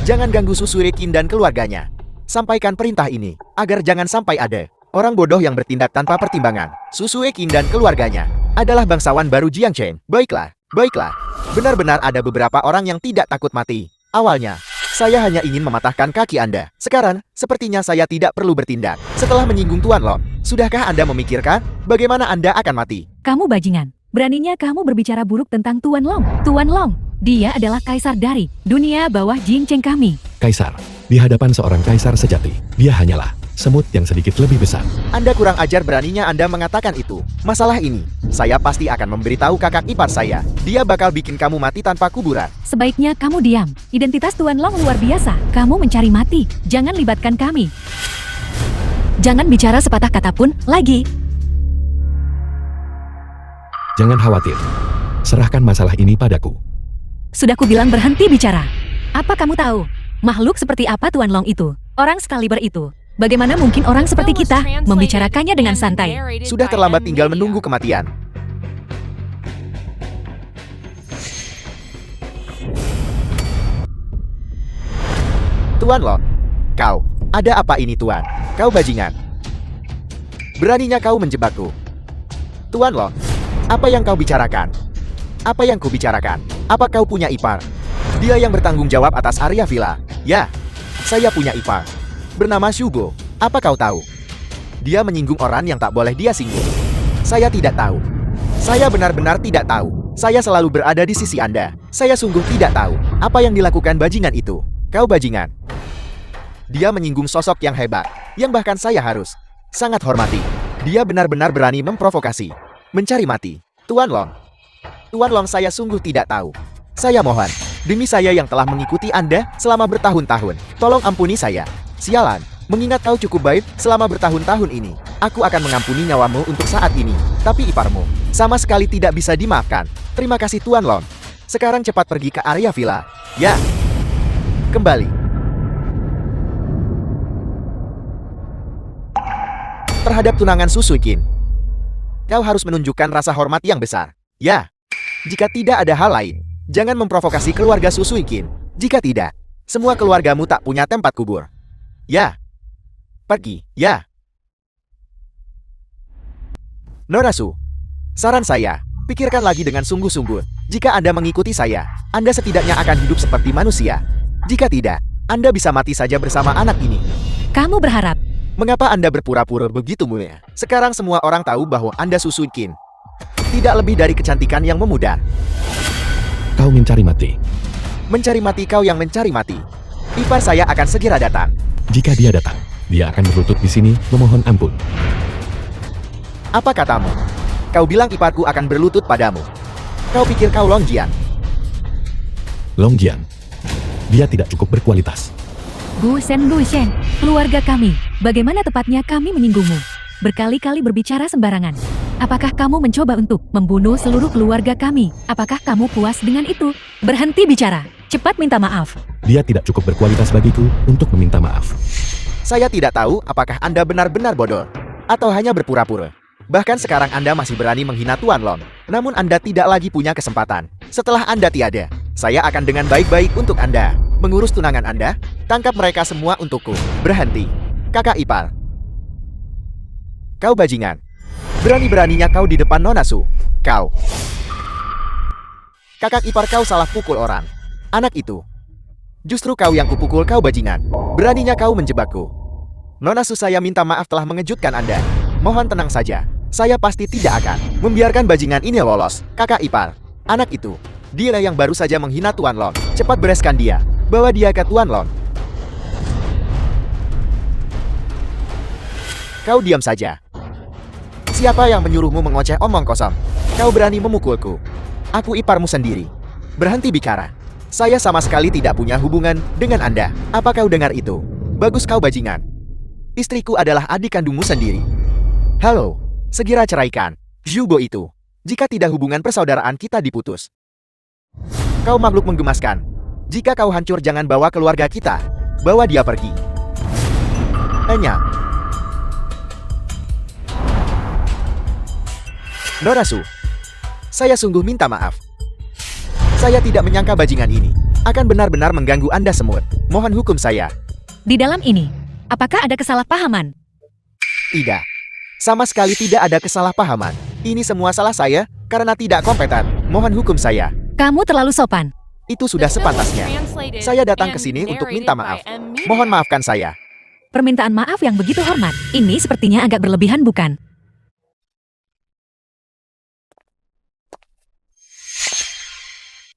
Jangan ganggu Su Suiqi dan keluarganya. Sampaikan perintah ini, agar jangan sampai ada orang bodoh yang bertindak tanpa pertimbangan. Su Suiqi dan keluarganya adalah bangsawan baru Jiangcheng. Baiklah, baiklah. Benar-benar ada beberapa orang yang tidak takut mati. Awalnya, saya hanya ingin mematahkan kaki Anda. Sekarang, sepertinya saya tidak perlu bertindak. Setelah menyinggung Tuan Long, sudahkah Anda memikirkan bagaimana Anda akan mati? Kamu bajingan. Beraninya kamu berbicara buruk tentang Tuan Long. Tuan Long, dia adalah kaisar dari dunia bawah Jiangcheng kami. Kaisar. Di hadapan seorang kaisar sejati, dia hanyalah semut yang sedikit lebih besar. Anda kurang ajar beraninya Anda mengatakan itu. Masalah ini, saya pasti akan memberitahu kakak ipar saya. Dia bakal bikin kamu mati tanpa kuburan. Sebaiknya kamu diam. Identitas Tuan Long luar biasa. Kamu mencari mati. Jangan libatkan kami. Jangan bicara sepatah kata pun lagi. Jangan khawatir. Serahkan masalah ini padaku. Sudah kubilang berhenti bicara. Apa kamu tahu? Makhluk seperti apa Tuan Long itu? Orang sekaliber itu. Bagaimana mungkin orang seperti kita membicarakannya dengan santai? Sudah terlambat tinggal menunggu kematian. Tuan Long, kau, ada apa ini Tuan? Kau bajingan. Beraninya kau menjebakku. Tuan Long, apa yang kau bicarakan? Apa yang kau bicarakan? Apa kau punya ipar? Dia yang bertanggung jawab atas area villa. Ya, saya punya ipar. Bernama Shugo. Apa kau tahu? Dia menyinggung orang yang tak boleh dia singgung. Saya tidak tahu. Saya benar-benar tidak tahu. Saya selalu berada di sisi Anda. Saya sungguh tidak tahu apa yang dilakukan bajingan itu. Kau bajingan. Dia menyinggung sosok yang hebat, yang bahkan saya harus sangat hormati. Dia benar-benar berani memprovokasi, mencari mati. Tuan Long. Tuan Long, saya sungguh tidak tahu. Saya mohon, demi saya yang telah mengikuti Anda selama bertahun-tahun, tolong ampuni saya. Sialan, mengingat kau cukup baik selama bertahun-tahun ini, aku akan mengampuni nyawamu untuk saat ini. Tapi iparmu sama sekali tidak bisa dimaafkan. Terima kasih Tuan Long. Sekarang cepat pergi ke area villa. Ya. Kembali. Terhadap tunangan Su Suiqi, kau harus menunjukkan rasa hormat yang besar. Ya. Jika tidak ada hal lain, jangan memprovokasi keluarga Su Suiqi. Jika tidak, semua keluargamu tak punya tempat kubur. Ya. Pergi, ya. Nona Su, saran saya, pikirkan lagi dengan sungguh-sungguh. Jika Anda mengikuti saya, Anda setidaknya akan hidup seperti manusia. Jika tidak, Anda bisa mati saja bersama anak ini. Kamu berharap. Mengapa Anda berpura-pura begitu mulia? Sekarang semua orang tahu bahwa Anda Su Suiqi tidak lebih dari kecantikan yang memudar. Kau mencari mati. Mencari mati kau yang mencari mati. Ipar saya akan segera datang. Jika dia datang, dia akan berlutut di sini memohon ampun. Apa katamu? Kau bilang iparku akan berlutut padamu. Kau pikir kau Long Jian? Long Jian. Dia tidak cukup berkualitas. Bu Shen, keluarga kami. Bagaimana tepatnya kami menyinggungmu? Berkali-kali berbicara sembarangan. Apakah kamu mencoba untuk membunuh seluruh keluarga kami? Apakah kamu puas dengan itu? Berhenti bicara. Cepat minta maaf. Dia tidak cukup berkualitas bagiku untuk meminta maaf. Saya tidak tahu apakah Anda benar-benar bodoh atau hanya berpura-pura. Bahkan sekarang Anda masih berani menghina Tuan Long. Namun Anda tidak lagi punya kesempatan. Setelah Anda tiada, saya akan dengan baik-baik untuk Anda. Mengurus tunangan Anda? Tangkap mereka semua untukku. Berhenti. Kakak ipar. Kau bajingan. Berani-beraninya kau di depan Nona Su. Kau. Kakak ipar kau salah pukul orang. Anak itu. Justru kau yang kupukul, kau bajingan. Beraninya kau menjebakku. Nona Su, saya minta maaf telah mengejutkan Anda. Mohon tenang saja. Saya pasti tidak akan membiarkan bajingan ini lolos. Kakak ipar. Anak itu. Dia yang baru saja menghina Tuan Lon. Cepat bereskan dia. Bawa dia ke Tuan Lon. Kau diam saja. Siapa yang menyuruhmu mengoceh omong kosong? Kau berani memukulku. Aku iparmu sendiri. Berhenti bicara. Saya sama sekali tidak punya hubungan dengan Anda. Apa kau dengar itu? Bagus kau bajingan. Istriku adalah adik kandungmu sendiri. Halo, segera ceraikan Zhubo itu. Jika tidak, hubungan persaudaraan kita diputus. Kau makhluk menggemaskan. Jika kau hancur, jangan bawa keluarga kita. Bawa dia pergi. Hanya. Nona Su, saya sungguh minta maaf. Saya tidak menyangka bajingan ini akan benar-benar mengganggu Anda semut. Mohon hukum saya. Di dalam ini, apakah ada kesalahpahaman? Tidak. Sama sekali tidak ada kesalahpahaman. Ini semua salah saya karena tidak kompeten. Mohon hukum saya. Kamu terlalu sopan. Itu sudah sepantasnya. Saya datang ke sini untuk minta maaf. Mohon maafkan saya. Permintaan maaf yang begitu hormat. Ini sepertinya agak berlebihan, bukan?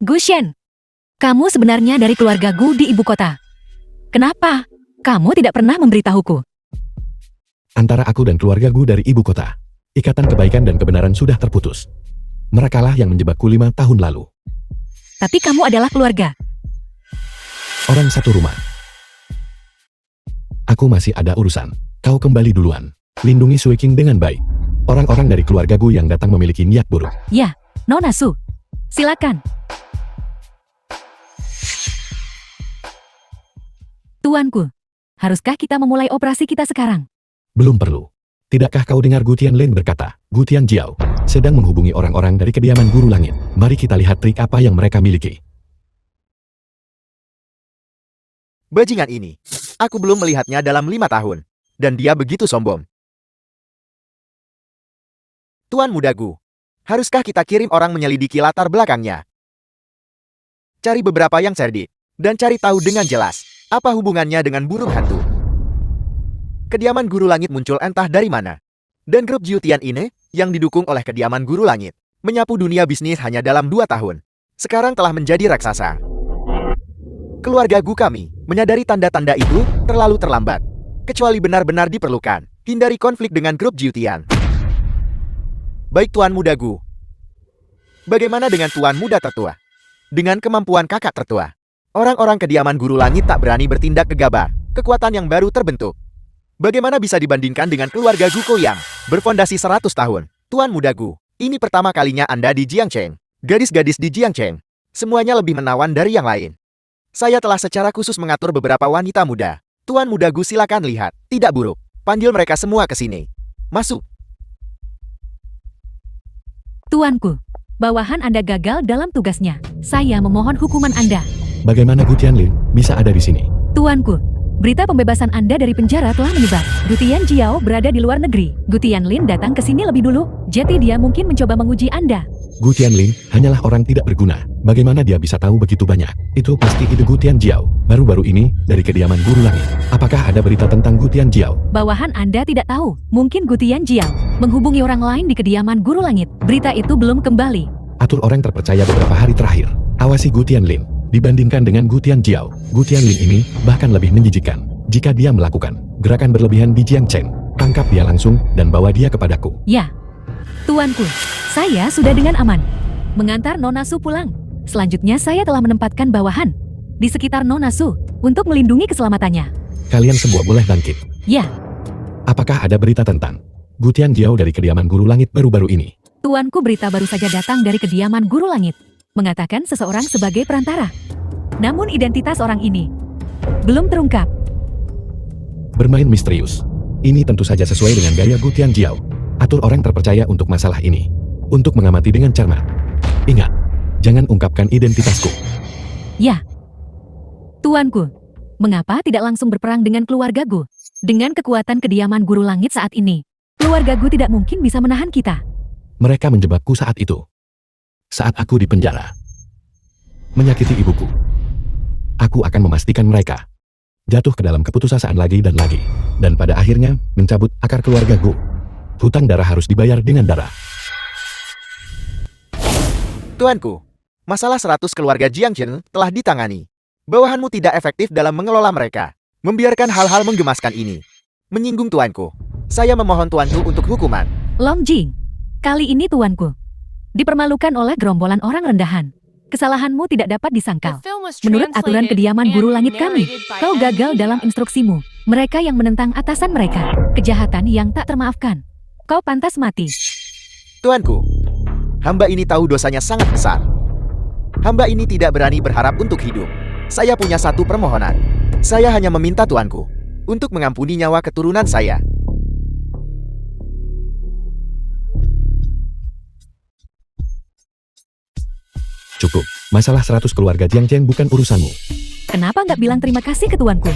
Gu Shen, kamu sebenarnya dari keluarga Gu di ibu kota. Kenapa? Kamu tidak pernah memberitahuku. Antara aku dan keluarga Gu dari ibu kota, ikatan kebaikan dan kebenaran sudah terputus. Merekalah yang menjebakku 5 tahun lalu. Tapi kamu adalah keluarga. Orang satu rumah. Aku masih ada urusan. Kau kembali duluan. Lindungi Sui King dengan baik. Orang-orang dari keluarga Gu yang datang memiliki niat buruk. Ya, Nona Su. Silakan. Tuanku, haruskah kita memulai operasi kita sekarang? Belum perlu. Tidakkah kau dengar Gu Tianlin berkata, Gu Tianjiao sedang menghubungi orang-orang dari kediaman Guru Langit. Mari kita lihat trik apa yang mereka miliki. Bajingan ini. Aku belum melihatnya dalam 5 tahun. Dan dia begitu sombong. Tuan Muda Gu, haruskah kita kirim orang menyelidiki latar belakangnya? Cari beberapa yang cerdik. Dan cari tahu dengan jelas. Apa hubungannya dengan burung hantu? Kediaman Guru Langit muncul entah dari mana. Dan grup Jiutian ini, yang didukung oleh kediaman Guru Langit, menyapu dunia bisnis hanya dalam 2 tahun. Sekarang telah menjadi raksasa. Keluarga Gu kami menyadari tanda-tanda itu terlalu terlambat. Kecuali benar-benar diperlukan, hindari konflik dengan grup Jiutian. Baik Tuan Muda Gu. Bagaimana dengan Tuan Muda Tertua? Dengan kemampuan kakak tertua, orang-orang kediaman Guru Langit tak berani bertindak gegabah. Kekuatan yang baru terbentuk. Bagaimana bisa dibandingkan dengan keluarga Gu Ko yang berfondasi 100 tahun? Tuan Muda Gu, ini pertama kalinya Anda di Jiangcheng. Gadis-gadis di Jiangcheng, semuanya lebih menawan dari yang lain. Saya telah secara khusus mengatur beberapa wanita muda. Tuan Muda Gu, silakan lihat. Tidak buruk. Panggil mereka semua ke sini. Masuk. Tuanku, bawahan Anda gagal dalam tugasnya. Saya memohon hukuman Anda. Bagaimana Gu Tianlin bisa ada di sini? Tuanku, berita pembebasan Anda dari penjara telah menyebar. Gu Tianjiao berada di luar negeri. Gu Tianlin datang ke sini lebih dulu. Jadi dia mungkin mencoba menguji Anda. Gu Tianlin hanyalah orang tidak berguna. Bagaimana dia bisa tahu begitu banyak? Itu pasti ide Gu Tianjiao. Baru-baru ini dari kediaman Guru Langit. Apakah ada berita tentang Gu Tianjiao? Bawahan Anda tidak tahu. Mungkin Gu Tianjiao menghubungi orang lain di kediaman Guru Langit. Berita itu belum kembali. Atur orang terpercaya beberapa hari terakhir. Awasi Gu Tianlin. Dibandingkan dengan Gu Tianjiao, Gu Tianlin ini bahkan lebih menjijikan. Jika dia melakukan gerakan berlebihan di Jiangcheng, tangkap dia langsung dan bawa dia kepadaku. Ya, Tuanku, saya sudah dengan aman mengantar Nona Su pulang. Selanjutnya saya telah menempatkan bawahan di sekitar Nona Su untuk melindungi keselamatannya. Kalian semua boleh bangkit. Ya, Apakah ada berita tentang Gu Tianjiao dari kediaman Guru Langit baru-baru ini? Tuanku, berita baru saja datang dari kediaman Guru Langit. Mengatakan seseorang sebagai perantara. Namun identitas orang ini belum terungkap. Bermain misterius. Ini tentu saja sesuai dengan gaya Gu Tianjiao. Atur orang terpercaya untuk masalah ini. Untuk mengamati dengan cermat. Ingat, jangan ungkapkan identitasku. Ya, Tuan. Tuanku, mengapa tidak langsung berperang dengan keluargaku? Dengan kekuatan kediaman guru langit saat ini, keluargaku tidak mungkin bisa menahan kita. Mereka menjebakku saat itu. Saat aku di penjara. Menyakiti ibuku. Aku akan memastikan mereka jatuh ke dalam keputusasaan lagi dan lagi. Dan pada akhirnya, mencabut akar keluargaku. Hutang darah harus dibayar dengan darah. Tuanku, masalah 100 keluarga Jiangchen telah ditangani. Bawahanmu tidak efektif dalam mengelola mereka. Membiarkan hal-hal menggemaskan ini menyinggung tuanku. Saya memohon tuanku untuk hukuman. Long Jing, kali ini tuanku dipermalukan oleh gerombolan orang rendahan. Kesalahanmu tidak dapat The disangkal. film was Menurut aturan translated kediaman guru and langit kami, narrated by kau M. gagal dalam Media. instruksimu. Mereka yang menentang atasan mereka. Kejahatan yang tak termaafkan. Kau pantas mati. Tuanku, hamba ini tahu dosanya sangat besar. Hamba ini tidak berani berharap untuk hidup. Saya punya satu permohonan. Saya hanya meminta tuanku untuk mengampuni nyawa keturunan saya. Cukup. Masalah 100 keluarga Jiangchen bukan urusanmu. Kenapa nggak bilang terima kasih ke tuanku?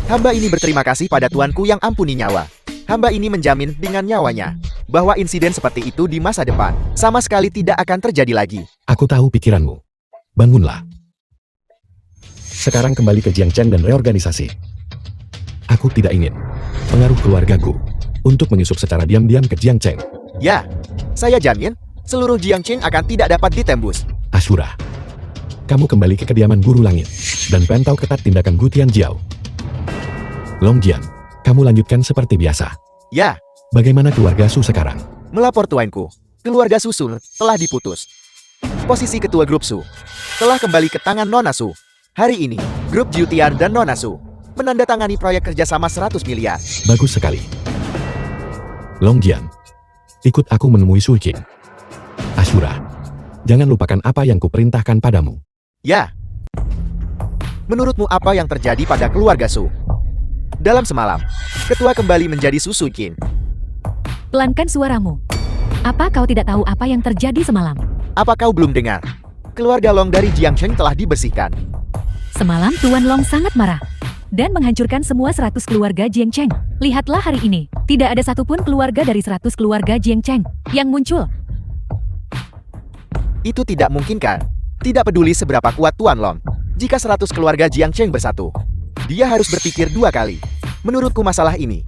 Hamba ini berterima kasih pada tuanku yang ampuni nyawa. Hamba ini menjamin dengan nyawanya bahwa insiden seperti itu di masa depan sama sekali tidak akan terjadi lagi. Aku tahu pikiranmu. Bangunlah. Sekarang kembali ke Jiangchen dan reorganisasi. Aku tidak ingin pengaruh keluargaku untuk menyusup secara diam-diam ke Jiangchen. Ya, saya jamin seluruh Jiangchen akan tidak dapat ditembus. Ashura, kamu kembali ke kediaman guru langit dan pantau ketat tindakan Gu Tianjiao. Longjian, kamu lanjutkan seperti biasa. Ya, Bagaimana keluarga Su sekarang? melapor tuanku. Keluarga Susul telah diputus. Posisi ketua grup Su telah kembali ke tangan Nona Su. Hari ini, grup Jiutian dan Nona Su menandatangani proyek kerjasama 100 miliar. Bagus sekali. Longjian, ikut aku menemui Su Qing. Ashura, jangan lupakan apa yang kuperintahkan padamu. Ya. Menurutmu apa yang terjadi pada keluarga Su? Dalam semalam, ketua kembali menjadi Su Suiqin. Pelankan suaramu. Apa kau tidak tahu apa yang terjadi semalam? Apa kau belum dengar? Keluarga Long dari Jiangchen telah dibersihkan. Semalam Tuan Long sangat marah dan menghancurkan semua 100 keluarga Jiangchen. Lihatlah hari ini, tidak ada satupun keluarga dari 100 keluarga Jiangchen yang muncul. Itu tidak mungkin kan? Tidak peduli seberapa kuat Tuan Long. Jika 100 keluarga Jiangchen bersatu, dia harus berpikir dua kali. Menurutku masalah ini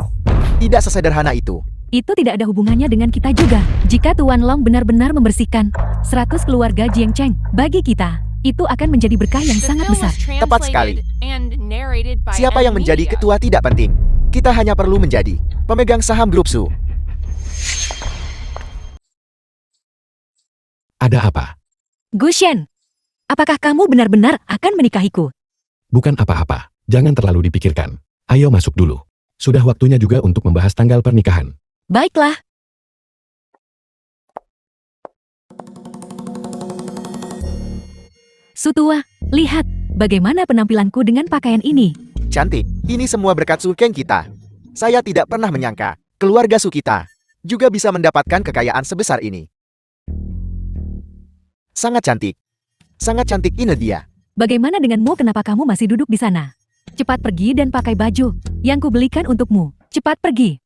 tidak sesederhana itu. Itu tidak ada hubungannya dengan kita juga. Jika Tuan Long benar-benar membersihkan 100 keluarga Jiangchen, bagi kita, itu akan menjadi berkah yang The sangat film besar. was Tepat sekali. translated and narrated by Siapa M. yang menjadi Media. ketua tidak penting. Kita hanya perlu menjadi pemegang saham grup Su. Ada apa? Gu Shen, apakah kamu benar-benar akan menikahiku? Bukan apa-apa, jangan terlalu dipikirkan. Ayo masuk dulu. Sudah waktunya juga untuk membahas tanggal pernikahan. Baiklah. Sutua, lihat bagaimana penampilanku dengan pakaian ini. Cantik, ini semua berkat Su Kang kita. Saya tidak pernah menyangka keluarga Su kita juga bisa mendapatkan kekayaan sebesar ini. Sangat cantik. Sangat cantik ini dia. Bagaimana denganmu? Kenapa kamu masih duduk di sana? Cepat pergi dan pakai baju yang kubelikan untukmu. Cepat pergi.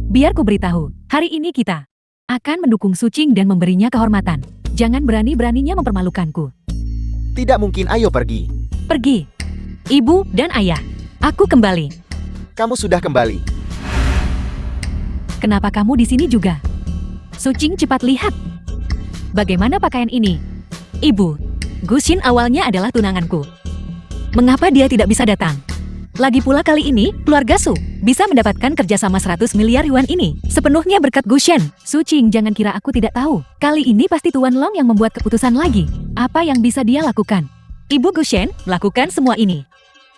Biar ku beritahu, hari ini kita akan mendukung Su Qing dan memberinya kehormatan. Jangan berani-beraninya mempermalukanku. Tidak mungkin, ayo pergi. Pergi. Ibu dan ayah, aku kembali. Kamu sudah kembali. Kenapa kamu di sini juga? Su Qing, cepat lihat. Bagaimana pakaian ini? Ibu, Gu Xin awalnya adalah tunanganku. Mengapa dia tidak bisa datang? Lagi pula kali ini, keluarga Su bisa mendapatkan kerjasama 100 miliar yuan ini. Sepenuhnya berkat Gu Shen. Su Qing, jangan kira aku tidak tahu. Kali ini pasti Tuan Long yang membuat keputusan lagi. Apa yang bisa dia lakukan? Ibu Gu Shen, lakukan semua ini.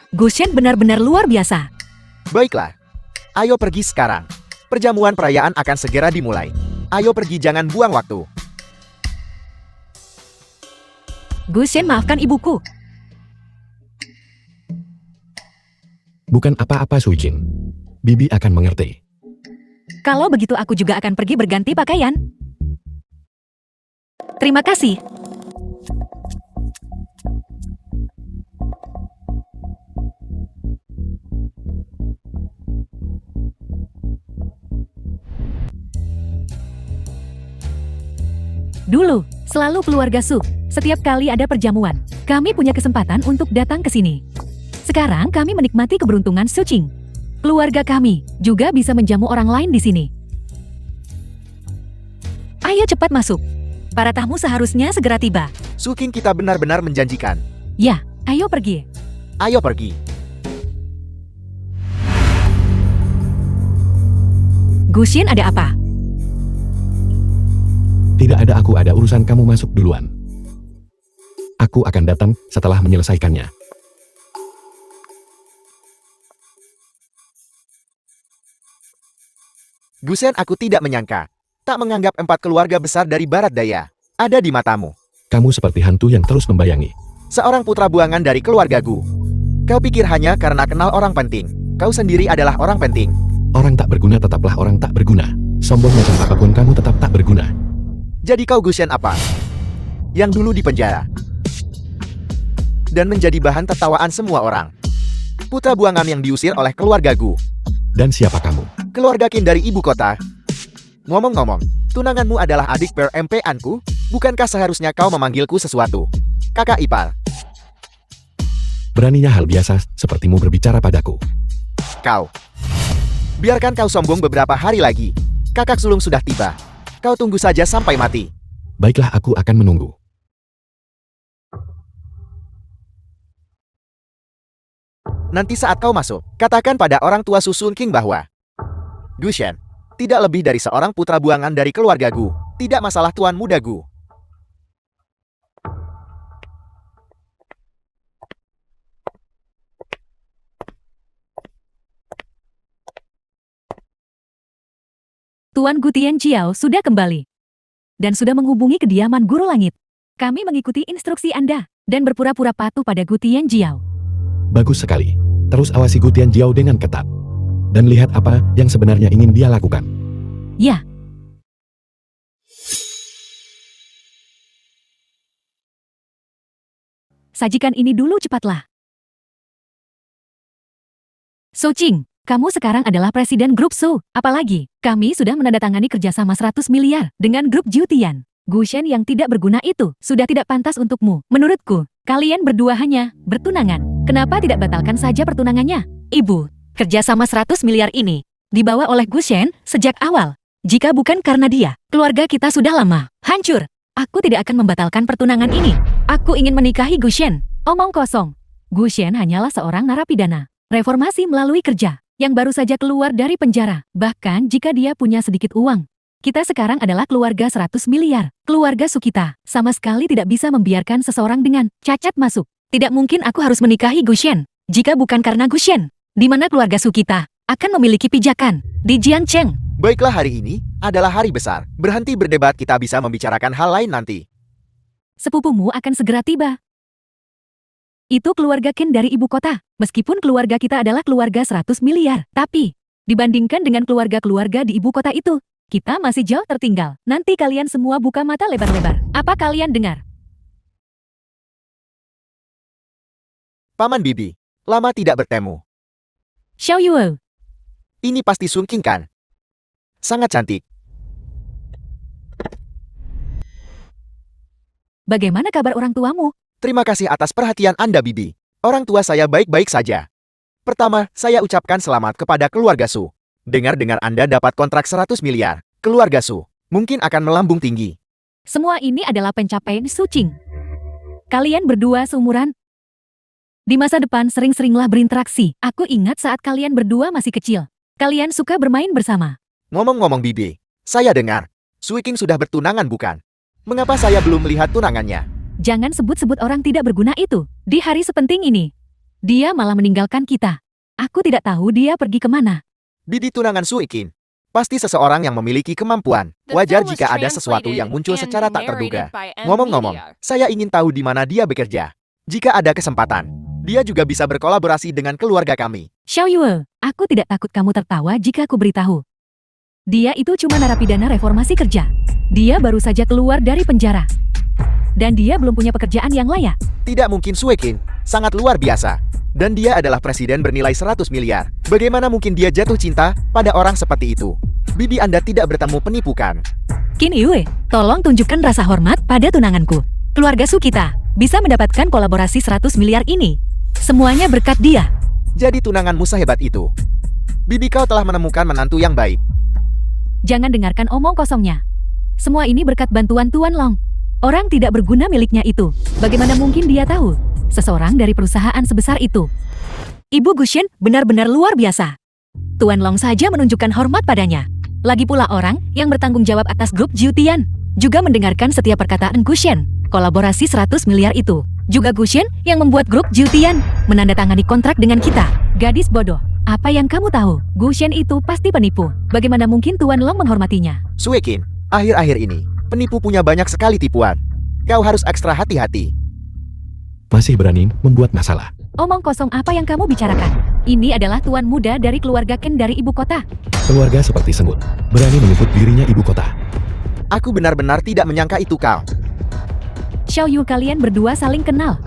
Gu Shen benar-benar luar biasa. Baiklah. Ayo pergi sekarang. Perjamuan perayaan akan segera dimulai. Ayo pergi, jangan buang waktu. Gu Shen, maafkan ibuku. Bukan apa-apa Su Qing. Bibi akan mengerti. Kalau begitu aku juga akan pergi berganti pakaian. Terima kasih. Dulu, selalu keluarga Su. Setiap kali ada perjamuan, kami punya kesempatan untuk datang ke sini. Sekarang kami menikmati keberuntungan Su Qing. Keluarga kami juga bisa menjamu orang lain di sini. Ayo cepat masuk. Para tamu seharusnya segera tiba. Su Qing, kita benar-benar menjanjikan. Ya, ayo pergi. Ayo pergi. Guxian, ada apa? Tidak ada, aku ada urusan, kamu masuk duluan. Aku akan datang setelah menyelesaikannya. Gusen, aku tidak menyangka. Tak menganggap 4 keluarga besar dari barat daya ada di matamu. Kamu seperti hantu yang terus membayangi. Seorang putra buangan dari keluarga Gu. Kau pikir hanya karena kenal orang penting, kau sendiri adalah orang penting. Orang tak berguna tetaplah orang tak berguna. Sombong macam apapun kamu tetap tak berguna. Jadi kau Gusen apa? Yang dulu di penjara. Dan menjadi bahan tertawaan semua orang. Putra buangan yang diusir oleh keluarga Gu. Dan siapa kamu? Keluarga Qin dari ibu kota. Ngomong-ngomong, tunanganmu adalah adik perempuanku? Bukankah seharusnya kau memanggilku sesuatu? Kakak ipar. Beraninya hal biasa sepertimu berbicara padaku. Kau. Biarkan kau sombong beberapa hari lagi. Kakak sulung sudah tiba. Kau tunggu saja sampai mati. Baiklah, aku akan menunggu. Nanti saat kau masuk, katakan pada orang tua Sun King bahwa Guxian tidak lebih dari seorang putra buangan dari keluarga Gu. Tidak masalah tuan muda Gu. Tuan Gu Tianjiao sudah kembali. Dan sudah menghubungi kediaman Guru Langit. Kami mengikuti instruksi Anda dan berpura-pura patuh pada Gu Tianjiao. Bagus sekali. Terus awasi Gu Tianjiao dengan ketat. Dan lihat apa yang sebenarnya ingin dia lakukan. Ya. Sajikan ini dulu cepatlah. Su Qing, kamu sekarang adalah presiden grup Su. Apalagi, kami sudah menandatangani kerjasama 100 miliar dengan grup Jutian. Guxian yang tidak berguna itu sudah tidak pantas untukmu. Menurutku, kalian berdua hanya bertunangan. Kenapa tidak batalkan saja pertunangannya? Ibu, kerjasama 100 miliar ini dibawa oleh Guxian sejak awal. Jika bukan karena dia, keluarga kita sudah lama hancur. Aku tidak akan membatalkan pertunangan ini. Aku ingin menikahi Guxian. Omong kosong. Guxian hanyalah seorang narapidana reformasi melalui kerja yang baru saja keluar dari penjara. Bahkan jika dia punya sedikit uang, kita sekarang adalah keluarga 100 miliar. Keluarga Su kita sama sekali tidak bisa membiarkan seseorang dengan cacat masuk. Tidak mungkin aku harus menikahi Guxian. Jika bukan karena Guxian, di mana keluarga Su kita akan memiliki pijakan di Jiancheng. Baiklah, hari ini adalah hari besar. Berhenti berdebat, kita bisa membicarakan hal lain nanti. Sepupumu akan segera tiba. Itu keluarga Qin dari ibu kota. Meskipun keluarga kita adalah keluarga 100 miliar, tapi dibandingkan dengan keluarga-keluarga di ibu kota itu, kita masih jauh tertinggal. Nanti kalian semua buka mata lebar-lebar. Apa kalian dengar? Paman Bibi, lama tidak bertemu. Xiao Yue, Ini pasti Sun King kan? Sangat cantik. bagaimana kabar orang tuamu? Terima kasih atas perhatian Anda, Bibi. Orang tua saya baik-baik saja. Pertama, saya ucapkan selamat kepada keluarga Su. Dengar-dengar Anda dapat kontrak 100 miliar. Keluarga Su mungkin akan melambung tinggi. Semua ini adalah pencapaian Su Qing. Kalian berdua seumuran. Di masa depan sering-seringlah berinteraksi. Aku ingat saat kalian berdua masih kecil. Kalian suka bermain bersama. Ngomong-ngomong, Bibi, saya dengar Su King sudah bertunangan, bukan? Mengapa saya belum melihat tunangannya? Jangan sebut-sebut orang tidak berguna itu. Di hari sepenting ini, dia malah meninggalkan kita. Aku tidak tahu dia pergi kemana. Bibi, tunangan Su King pasti seseorang yang memiliki kemampuan. Wajar jika ada sesuatu yang muncul secara tak terduga. Ngomong-ngomong, saya ingin tahu di mana dia bekerja. Jika ada kesempatan, dia juga bisa berkolaborasi dengan keluarga kami. Xiao Yue, aku tidak takut kamu tertawa jika aku beritahu. Dia itu cuma narapidana reformasi kerja. Dia baru saja keluar dari penjara. Dan dia belum punya pekerjaan yang layak. Tidak mungkin, Su King sangat luar biasa. Dan dia adalah presiden bernilai 100 miliar. Bagaimana mungkin dia jatuh cinta pada orang seperti itu? Bibi, Anda tidak bertemu penipu kan? Qin Yue, tolong tunjukkan rasa hormat pada tunanganku. Keluarga Su kita bisa mendapatkan kolaborasi 100 miliar ini. Semuanya berkat dia. Jadi tunanganmu sehebat itu. Bibi kau telah menemukan menantu yang baik. Jangan dengarkan omong kosongnya. Semua ini berkat bantuan Tuan Long. Orang tidak berguna miliknya itu. Bagaimana mungkin dia tahu? Seseorang dari perusahaan sebesar itu. Ibu Guxian benar-benar luar biasa. Tuan Long saja menunjukkan hormat padanya. Lagi pula orang yang bertanggung jawab atas grup Jiutian juga mendengarkan setiap perkataan Guxian. Kolaborasi 100 miliar itu. Juga Guxian yang membuat grup Jiutian menandatangani kontrak dengan kita. Gadis bodoh, apa yang kamu tahu? Guxian itu pasti penipu. Bagaimana mungkin Tuan Long menghormatinya? Suekin, akhir-akhir ini, penipu punya banyak sekali tipuan. Kau harus ekstra hati-hati. Masih berani membuat masalah. Omong kosong apa yang kamu bicarakan? Ini adalah tuan muda dari keluarga Ken dari ibu kota. Keluarga seperti semut, berani menyebut dirinya ibu kota. Aku benar-benar tidak menyangka itu kau. Xiao Yu, kalian berdua saling kenal.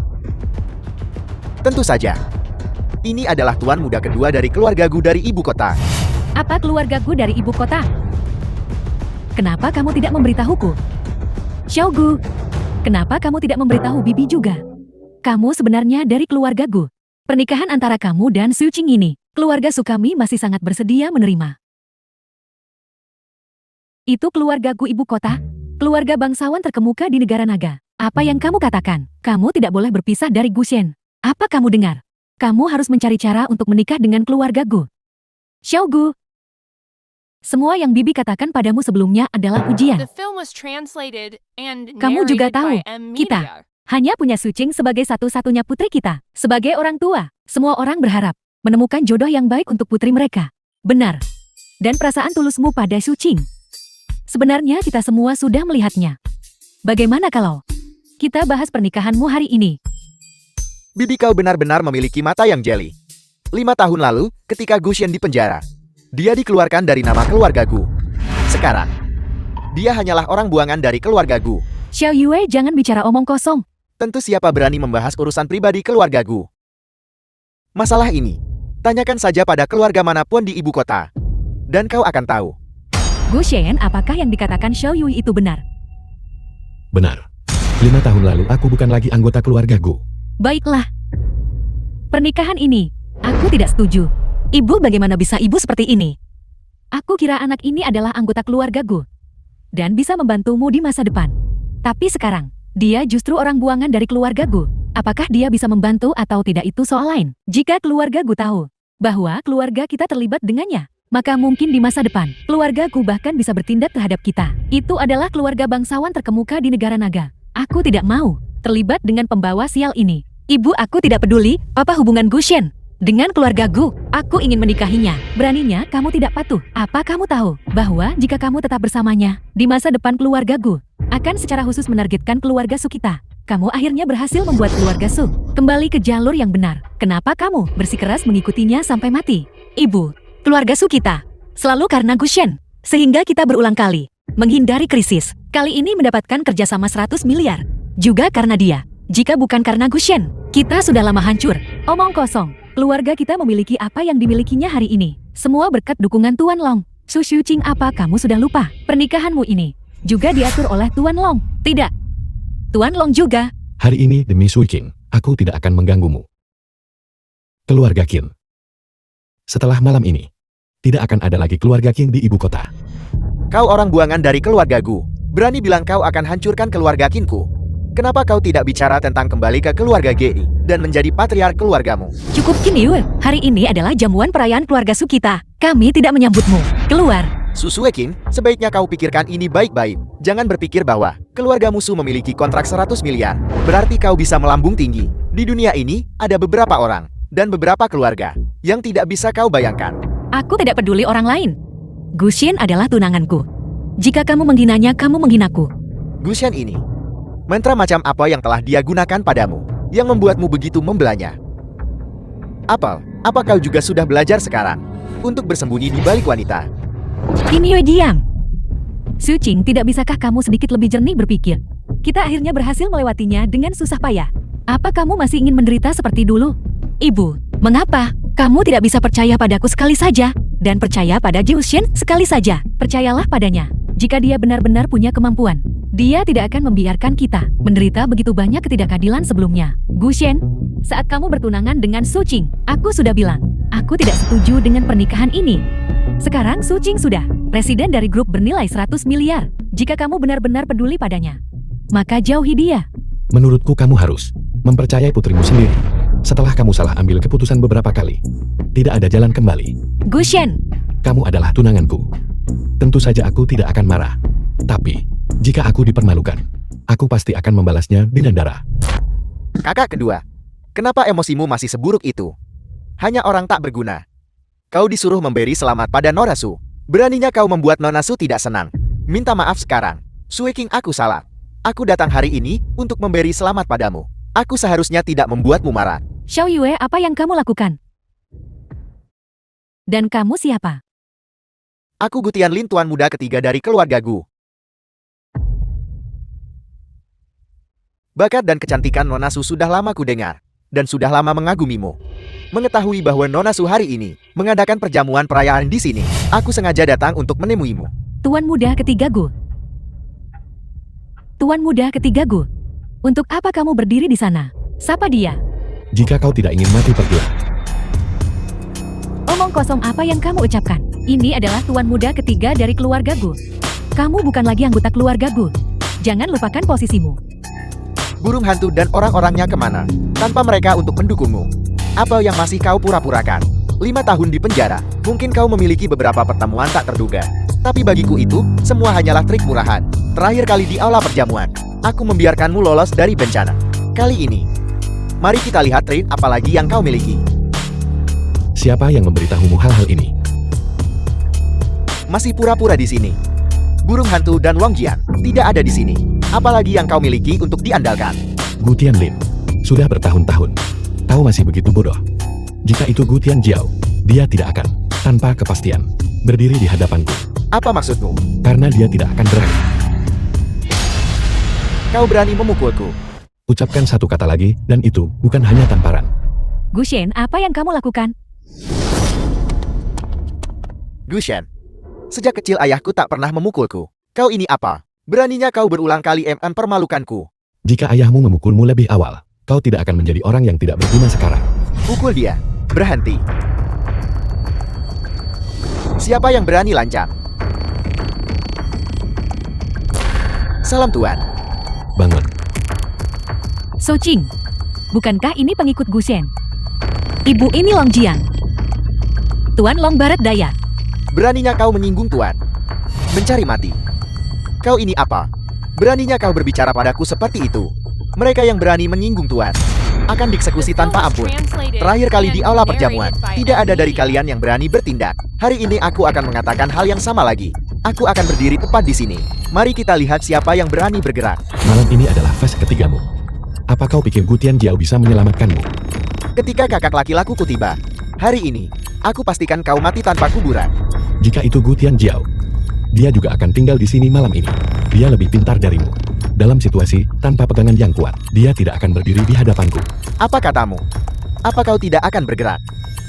Tentu saja. Ini adalah tuan muda kedua dari keluarga Gu dari ibu kota. Apa keluarga Gu dari ibu kota? Kenapa kamu tidak memberitahuku? Xiao Gu, kenapa kamu tidak memberitahu Bibi juga? Kamu sebenarnya dari keluarga Gu. Pernikahan antara kamu dan Su Qing ini, keluarga Su kami masih sangat bersedia menerima. Itu keluarga Gu ibu kota, keluarga bangsawan terkemuka di negara naga. Apa yang kamu katakan? Kamu tidak boleh berpisah dari Guxian. Apa kamu dengar? Kamu harus mencari cara untuk menikah dengan keluarga Gu. Xiao Gu, semua yang Bibi katakan padamu sebelumnya adalah ujian. The film was translated and Kamu juga narrated tahu, by M kita Media. hanya punya Su Qing sebagai satu-satunya putri kita. Sebagai orang tua, semua orang berharap menemukan jodoh yang baik untuk putri mereka. Benar. Dan perasaan tulusmu pada Su Qing. Sebenarnya kita semua sudah melihatnya. Bagaimana kalau kita bahas pernikahanmu hari ini? Bibi kau benar-benar memiliki mata yang jeli. 5 tahun lalu, ketika Guxian dipenjara, dia dikeluarkan dari nama keluarga Gu. Sekarang, dia hanyalah orang buangan dari keluarga Gu. Xiao Yue, jangan bicara omong kosong. Tentu siapa berani membahas urusan pribadi keluarga Gu. Masalah ini, tanyakan saja pada keluarga manapun di ibu kota. Dan kau akan tahu. Guxian, apakah yang dikatakan Xiao Yue itu benar? Benar. 5 tahun lalu aku bukan lagi anggota keluarga Gu. Baiklah. Pernikahan ini, aku tidak setuju. Ibu, bagaimana bisa ibu seperti ini? Aku kira anak ini adalah anggota keluarga Gu. Dan bisa membantumu di masa depan. Tapi sekarang, dia justru orang buangan dari keluarga Gu. Apakah dia bisa membantu atau tidak itu soal lain. Jika keluarga Gu tahu bahwa keluarga kita terlibat dengannya, maka mungkin di masa depan, keluarga Gu bahkan bisa bertindak terhadap kita. Itu adalah keluarga bangsawan terkemuka di negara naga. Aku tidak mau terlibat dengan pembawa sial ini. Ibu, aku tidak peduli apa hubungan Guxian dengan keluarga Gu. Aku ingin menikahinya. Beraninya kamu tidak patuh. Apa kamu tahu bahwa jika kamu tetap bersamanya, di masa depan keluarga Gu akan secara khusus menargetkan keluarga Su kita. Kamu akhirnya berhasil membuat keluarga Su kembali ke jalur yang benar. Kenapa kamu bersikeras mengikutinya sampai mati? Ibu, keluarga Su kita selalu karena Guxian, sehingga kita berulang kali menghindari krisis. Kali ini mendapatkan kerjasama 100 miliar. Juga karena dia. Jika bukan karena Guxian, kita sudah lama hancur. Omong kosong. Keluarga kita memiliki apa yang dimilikinya hari ini. Semua berkat dukungan Tuan Long. Su Qing, apa kamu sudah lupa? Pernikahanmu ini juga diatur oleh Tuan Long. Tidak. Tuan Long juga. Hari ini demi Su Qing, aku tidak akan mengganggumu. Keluarga Qin. Setelah malam ini, tidak akan ada lagi keluarga Qin di ibu kota. Kau orang buangan dari keluarga Gu. Berani bilang kau akan hancurkan keluarga Qinku. Kenapa kau tidak bicara tentang kembali ke keluarga GI dan menjadi patriark keluargamu? Cukup, Qin Yue. Hari ini adalah jamuan perayaan keluarga Su kita. Kami tidak menyambutmu. Keluar. Susuekin, sebaiknya kau pikirkan ini baik-baik. Jangan berpikir bahwa keluarga musuh memiliki kontrak 100 miliar. Berarti kau bisa melambung tinggi. Di dunia ini, ada beberapa orang dan beberapa keluarga yang tidak bisa kau bayangkan. Aku tidak peduli orang lain. Guxian adalah tunanganku. Jika kamu menghinanya, kamu menghinaku. Guxian ini, mantra macam apa yang telah dia gunakan padamu, yang membuatmu begitu membelanya? Apa kau juga sudah belajar sekarang untuk bersembunyi di balik wanita? Qin Yue, diam. Su Qing, tidak bisakah kamu sedikit lebih jernih berpikir? Kita akhirnya berhasil melewatinya dengan susah payah. Apa kamu masih ingin menderita seperti dulu? Ibu, mengapa kamu tidak bisa percaya padaku sekali saja? Dan percaya pada Jiuxian sekali saja. Percayalah padanya. Jika dia benar-benar punya kemampuan, dia tidak akan membiarkan kita menderita begitu banyak ketidakadilan sebelumnya. Gu Shen, saat kamu bertunangan dengan Su Qing, aku sudah bilang, aku tidak setuju dengan pernikahan ini. Sekarang Su Qing sudah presiden dari grup bernilai 100 miliar. Jika kamu benar-benar peduli padanya, maka jauhi dia. Menurutku kamu harus mempercayai putrimu sendiri. Setelah kamu salah ambil keputusan beberapa kali, tidak ada jalan kembali. Gu Shen, Kamu adalah tunanganku. Tentu saja aku tidak akan marah. Tapi, jika aku dipermalukan, aku pasti akan membalasnya dengan darah. Kakak kedua, kenapa emosimu masih seburuk itu? Hanya orang tak berguna. Kau disuruh memberi selamat pada Nona Su. Beraninya kau membuat Nona Su tidak senang. Minta maaf sekarang. Sui King, aku salah. Aku datang hari ini untuk memberi selamat padamu. Aku seharusnya tidak membuatmu marah. Xiao Yue, apa yang kamu lakukan? Dan kamu siapa? Aku Gu Tianlin, tuan muda ketiga dari keluarga Gu. Bakat dan kecantikan Nona Su sudah lama ku dengar, dan sudah lama mengagumimu. Mengetahui bahwa Nona Su hari ini mengadakan perjamuan perayaan di sini, aku sengaja datang untuk menemuimu. Tuan muda ketiga Gu. Tuan muda ketiga Gu. Untuk apa kamu berdiri di sana? Sapa dia. Jika kau tidak ingin mati, pergilah. Omong kosong apa yang kamu ucapkan? Ini adalah tuan muda ketiga dari keluarga Gu. Kamu bukan lagi anggota keluarga Gu. Jangan lupakan posisimu. Burung hantu dan orang-orangnya kemana? Tanpa mereka untuk mendukungmu. Apa yang masih kau pura-purakan? 5 tahun di penjara, mungkin kau memiliki beberapa pertemuan tak terduga. Tapi bagiku itu, semua hanyalah trik murahan. Terakhir kali di aula perjamuan, aku membiarkanmu lolos dari bencana. Kali ini, mari kita lihat trik apalagi yang kau miliki. Siapa yang memberitahumu hal-hal ini? Masih pura-pura di sini. Burung hantu dan Wang Jian tidak ada di sini. Apalagi yang kau miliki untuk diandalkan? Gu Tianlin. Sudah bertahun-tahun. Kau masih begitu bodoh. Jika itu Gu Tianjiao, dia tidak akan, tanpa kepastian, berdiri di hadapanku. Apa maksudmu? Karena dia tidak akan berani. Kau berani memukulku. Ucapkan satu kata lagi, dan itu bukan hanya tamparan. Gu Shen, apa yang kamu lakukan? Gu Shen, sejak kecil ayahku tak pernah memukulku. Kau ini apa? Beraninya kau berulang kali mempermalukanku. Jika ayahmu memukulmu lebih awal, kau tidak akan menjadi orang yang tidak berguna sekarang. Pukul dia. Berhenti. Siapa yang berani lancang? Salam tuan. Bangun. Su Qing, bukankah ini pengikut Gu Shen? Ibu ini Long Jian. Tuan Long Barat Daya. Beraninya kau menyinggung tuan. Mencari mati. Kau ini apa? Beraninya kau berbicara padaku seperti itu. Mereka yang berani menyinggung tuan akan dieksekusi tanpa ampun. Terakhir kali di aula perjamuan, tidak ada dari kalian yang berani bertindak. Hari ini aku akan mengatakan hal yang sama lagi. Aku akan berdiri tepat di sini. Mari kita lihat siapa yang berani bergerak. Malam ini adalah fase ketigamu. Apa kau pikir Gu Tianjiao bisa menyelamatkanmu? Ketika kakak laki-lakuku tiba, hari ini, aku pastikan kau mati tanpa kuburan. Jika itu Gu Tianjiao, dia juga akan tinggal di sini malam ini. Dia lebih pintar darimu. Dalam situasi tanpa pegangan yang kuat, dia tidak akan berdiri di hadapanku. Apa katamu? Apa kau tidak akan bergerak?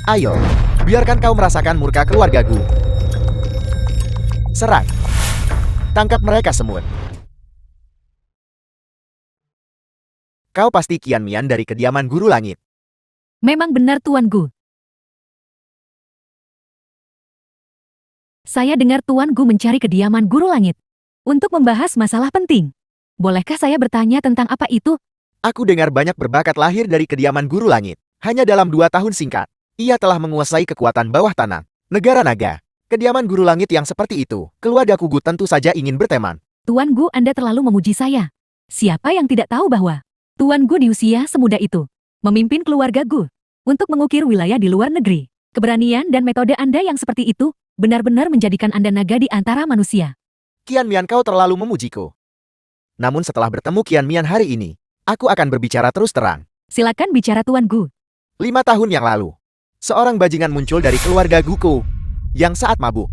Ayo, biarkan kau merasakan murka keluargaku. Serang. Tangkap mereka semut. Kau pasti Qian Mian dari kediaman Guru Langit. Memang benar Tuan Gu. Saya dengar Tuan Gu mencari kediaman Guru Langit untuk membahas masalah penting. Bolehkah saya bertanya tentang apa itu? Aku dengar banyak berbakat lahir dari kediaman Guru Langit. Hanya dalam 2 tahun singkat, ia telah menguasai kekuatan bawah tanah, negara naga. Kediaman Guru Langit yang seperti itu, keluargaku Gu tentu saja ingin berteman. Tuan Gu, Anda terlalu memuji saya. Siapa yang tidak tahu bahwa Tuan Gu di usia semuda itu memimpin keluarga Gu untuk mengukir wilayah di luar negeri. Keberanian dan metode Anda yang seperti itu benar-benar menjadikan Anda naga di antara manusia. Qian Mian, kau terlalu memujiku. Namun setelah bertemu Qian Mian hari ini, aku akan berbicara terus terang. Silakan bicara Tuan Gu. 5 tahun yang lalu, seorang bajingan muncul dari keluarga Guko yang saat mabuk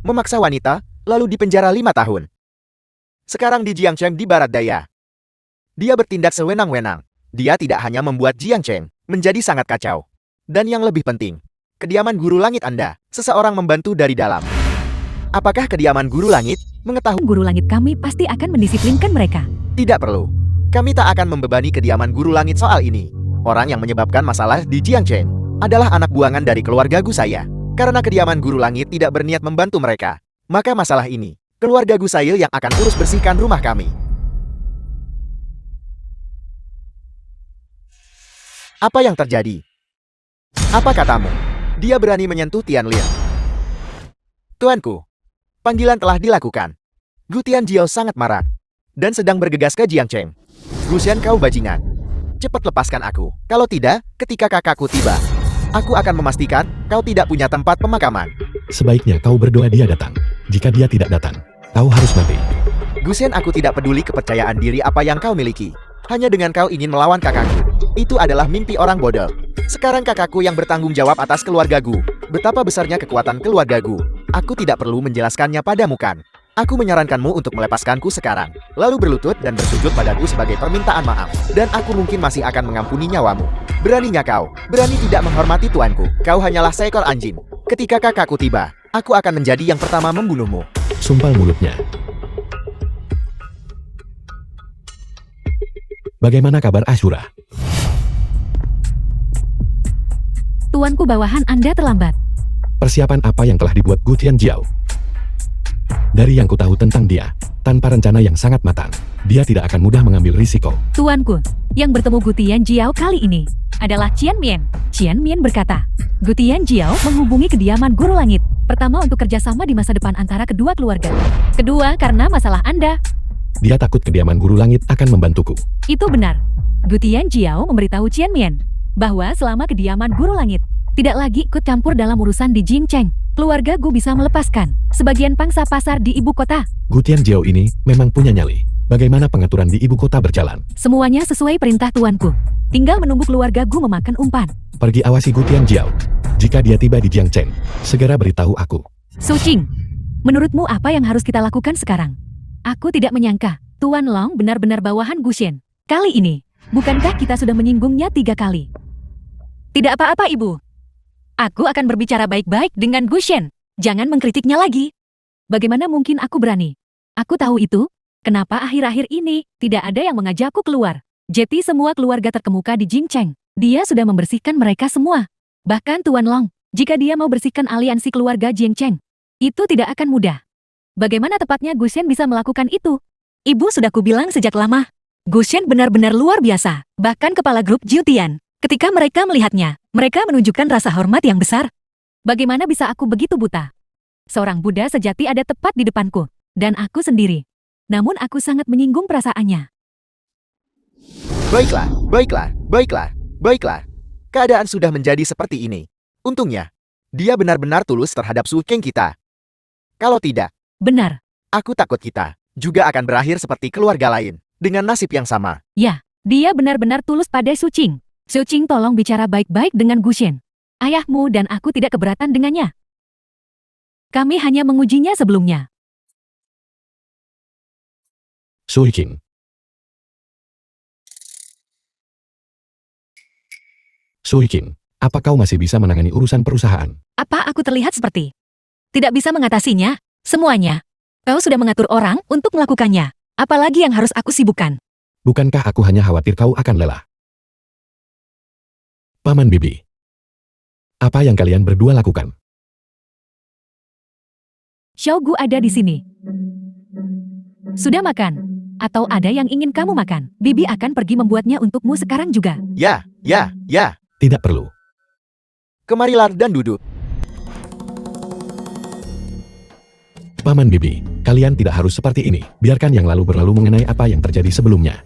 memaksa wanita, lalu dipenjara 5 tahun. Sekarang di Jiangcheng di barat daya. Dia bertindak sewenang-wenang. Dia tidak hanya membuat Jiangcheng menjadi sangat kacau. Dan yang lebih penting, kediaman Guru Langit Anda, seseorang membantu dari dalam. Apakah kediaman guru langit mengetahui? Guru langit kami pasti akan mendisiplinkan mereka. Tidak perlu. Kami tak akan membebani kediaman guru langit soal ini. Orang yang menyebabkan masalah di Jiangcheng adalah anak buangan dari keluarga Gu saya. Karena kediaman guru langit tidak berniat membantu mereka, maka masalah ini, keluarga Gu saya yang akan urus bersihkan rumah kami. Apa yang terjadi? Apa katamu? Dia berani menyentuh Tianlin. Tuanku, panggilan telah dilakukan. Gu Tianjiao sangat marah dan sedang bergegas ke Jiangcheng. Gusian kau bajingan. Cepat lepaskan aku. Kalau tidak, ketika kakakku tiba, aku akan memastikan kau tidak punya tempat pemakaman. Sebaiknya kau berdoa dia datang. Jika dia tidak datang, kau harus mati. Gusian, aku tidak peduli kepercayaan diri apa yang kau miliki. Hanya dengan kau ingin melawan kakakku. Itu adalah mimpi orang bodoh. Sekarang kakakku yang bertanggung jawab atas keluarga Gu. Betapa besarnya kekuatan keluarga Gu. Aku tidak perlu menjelaskannya padamu kan. Aku menyarankanmu untuk melepaskanku sekarang, lalu berlutut dan bersujud padaku sebagai permintaan maaf. Dan aku mungkin masih akan mengampuni nyawamu. Beraninya kau, berani tidak menghormati tuanku. Kau hanyalah seekor anjing. Ketika kakakku tiba, aku akan menjadi yang pertama membunuhmu. Sumpal mulutnya. Bagaimana kabar Ashura? Tuanku, bawahan Anda terlambat. Persiapan apa yang telah dibuat Gu Tianjiao? Dari yang ku tahu tentang dia, tanpa rencana yang sangat matang, dia tidak akan mudah mengambil risiko. Tuanku, yang bertemu Gu Tianjiao kali ini adalah Qian Mian. Qian Mian berkata, Gu Tianjiao menghubungi kediaman Guru Langit. Pertama, untuk kerjasama di masa depan antara kedua keluarga. Kedua, karena masalah Anda. Dia takut kediaman Guru Langit akan membantuku. Itu benar. Gu Tianjiao memberitahu Qian Mian bahwa selama kediaman Guru Langit tidak lagi ikut campur dalam urusan di Jingcheng, keluarga Gu bisa melepaskan sebagian pangsa pasar di ibu kota. Gu Tianjiao ini memang punya nyali. Bagaimana pengaturan di ibu kota berjalan? Semuanya sesuai perintah tuanku. Tinggal menunggu keluarga Gu memakan umpan. Pergi awasi Gu Tianjiao. Jika dia tiba di Jiangcheng, segera beritahu aku. Su Qing, menurutmu apa yang harus kita lakukan sekarang? Aku tidak menyangka Tuan Long benar-benar bawahan Gu Shen. Kali ini, bukankah kita sudah menyinggungnya 3 kali? Tidak apa-apa, Ibu. Aku akan berbicara baik-baik dengan Gu Shen. Jangan mengkritiknya lagi. Bagaimana mungkin aku berani? Aku tahu itu. Kenapa akhir-akhir ini tidak ada yang mengajakku keluar? Jeti semua keluarga terkemuka di Jingcheng. Dia sudah membersihkan mereka semua. Bahkan Tuan Long, jika dia mau bersihkan aliansi keluarga Jingcheng, itu tidak akan mudah. Bagaimana tepatnya Gu Shen bisa melakukan itu? Ibu sudah kubilang sejak lama. Gu Shen benar-benar luar biasa. Bahkan kepala grup Jiutian, ketika mereka melihatnya, mereka menunjukkan rasa hormat yang besar. Bagaimana bisa aku begitu buta? Seorang Buddha sejati ada tepat di depanku, dan aku sendiri. Namun aku sangat menyinggung perasaannya. Baiklah, baiklah, baiklah, baiklah. Keadaan sudah menjadi seperti ini. Untungnya, dia benar-benar tulus terhadap Su Qing kita. Kalau tidak, Benar. aku takut kita juga akan berakhir seperti keluarga lain, dengan nasib yang sama. Ya, dia benar-benar tulus pada Su Qing. Su Qing, tolong bicara baik-baik dengan Gu Shen. Ayahmu dan aku tidak keberatan dengannya. Kami hanya mengujinya sebelumnya. Su Qing. Su Qing, apa kau masih bisa menangani urusan perusahaan? Apa aku terlihat seperti tidak bisa mengatasinya? Semuanya. Kau sudah mengatur orang untuk melakukannya. Apalagi yang harus aku sibukkan? Bukankah aku hanya khawatir kau akan lelah? Paman Bibi, apa yang kalian berdua lakukan? Xiaogu ada di sini. Sudah makan? Atau ada yang ingin kamu makan? Bibi akan pergi membuatnya untukmu sekarang juga. Ya. Tidak perlu. Kemarilah dan duduk. Paman Bibi, kalian tidak harus seperti ini. Biarkan yang lalu berlalu mengenai apa yang terjadi sebelumnya.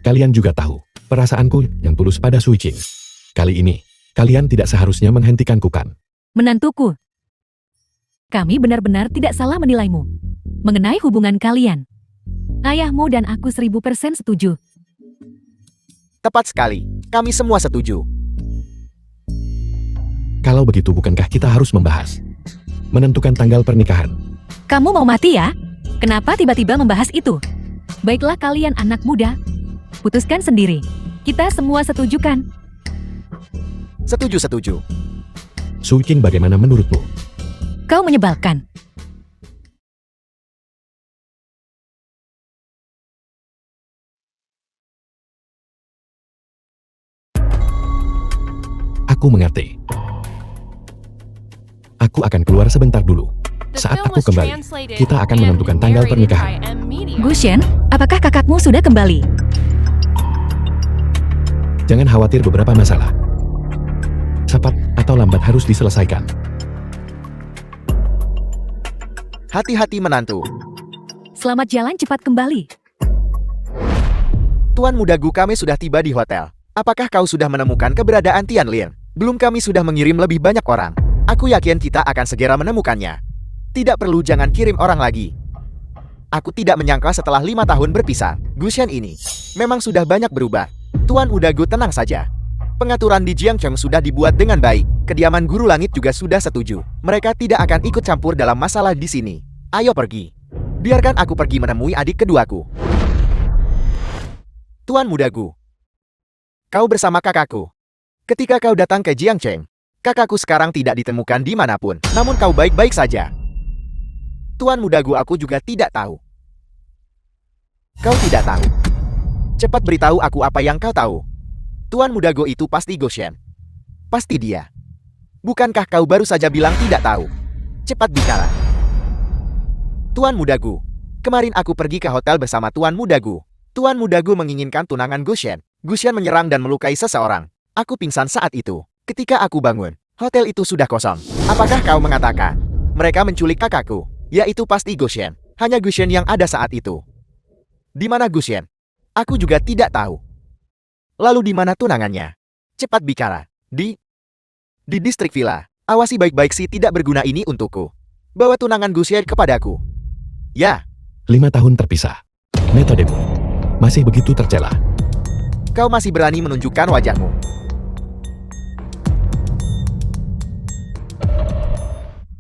Kalian juga tahu, perasaanku yang tulus pada Su Qing. Kali ini, kalian tidak seharusnya menghentikanku kan? Menantuku. Kami benar-benar tidak salah menilaimu. Mengenai hubungan kalian. Ayahmu dan aku 1000% setuju. Tepat sekali. Kami semua setuju. Kalau begitu bukankah kita harus membahas? Menentukan tanggal pernikahan. Kamu mau mati ya? Kenapa tiba-tiba membahas itu? Baiklah kalian anak muda. Putuskan sendiri. Kita semua setuju kan? Setuju. Su Qing bagaimana menurutmu? Kau menyebalkan. Aku mengerti. Aku akan keluar sebentar dulu. The Saat film aku was kembali, translated kita akan and menentukan tanggal narrated pernikahan. by M Media. Gushen, apakah kakakmu sudah kembali? Jangan khawatir, beberapa masalah cepat atau lambat harus diselesaikan. Hati-hati menantu. Selamat jalan cepat kembali. Tuan muda Gu, kami sudah tiba di hotel. Apakah kau sudah menemukan keberadaan Tianlin? Belum, kami sudah mengirim lebih banyak orang. Aku yakin kita akan segera menemukannya. Tidak perlu, jangan kirim orang lagi. Aku tidak menyangka setelah 5 tahun berpisah, Gushen ini memang sudah banyak berubah. Tuan muda Gu, tenang saja. Pengaturan di Jiangcheng sudah dibuat dengan baik. Kediaman Guru Langit juga sudah setuju. Mereka tidak akan ikut campur dalam masalah di sini. Ayo pergi. Biarkan aku pergi menemui adik keduaku. Tuan muda Gu, kau bersama kakakku. Ketika kau datang ke Jiangcheng, kakakku sekarang tidak ditemukan dimanapun. Namun kau baik-baik saja. Tuan muda Gu, aku juga tidak tahu. Kau tidak tahu. Cepat beritahu aku apa yang kau tahu. Tuan muda Gu itu pasti Goshen. Pasti dia. Bukankah kau baru saja bilang tidak tahu? Cepat bicara. Tuan muda Gu, kemarin aku pergi ke hotel bersama Tuan muda Gu. Tuan muda Gu menginginkan tunangan Goshen. Goshen menyerang dan melukai seseorang. Aku pingsan saat itu. Ketika aku bangun, hotel itu sudah kosong. Apakah kau mengatakan mereka menculik kakakku? Ya, itu pasti Goshen. Hanya Goshen yang ada saat itu. Di mana Goshen? Aku juga tidak tahu. Lalu di mana tunangannya? Cepat bicara. Di distrik villa. Awasi baik-baik, si tidak berguna ini untukku. Bawa tunangan Goshen kepadaku. Ya. 5 tahun terpisah. Metodemu masih begitu tercela. Kau masih berani menunjukkan wajahmu.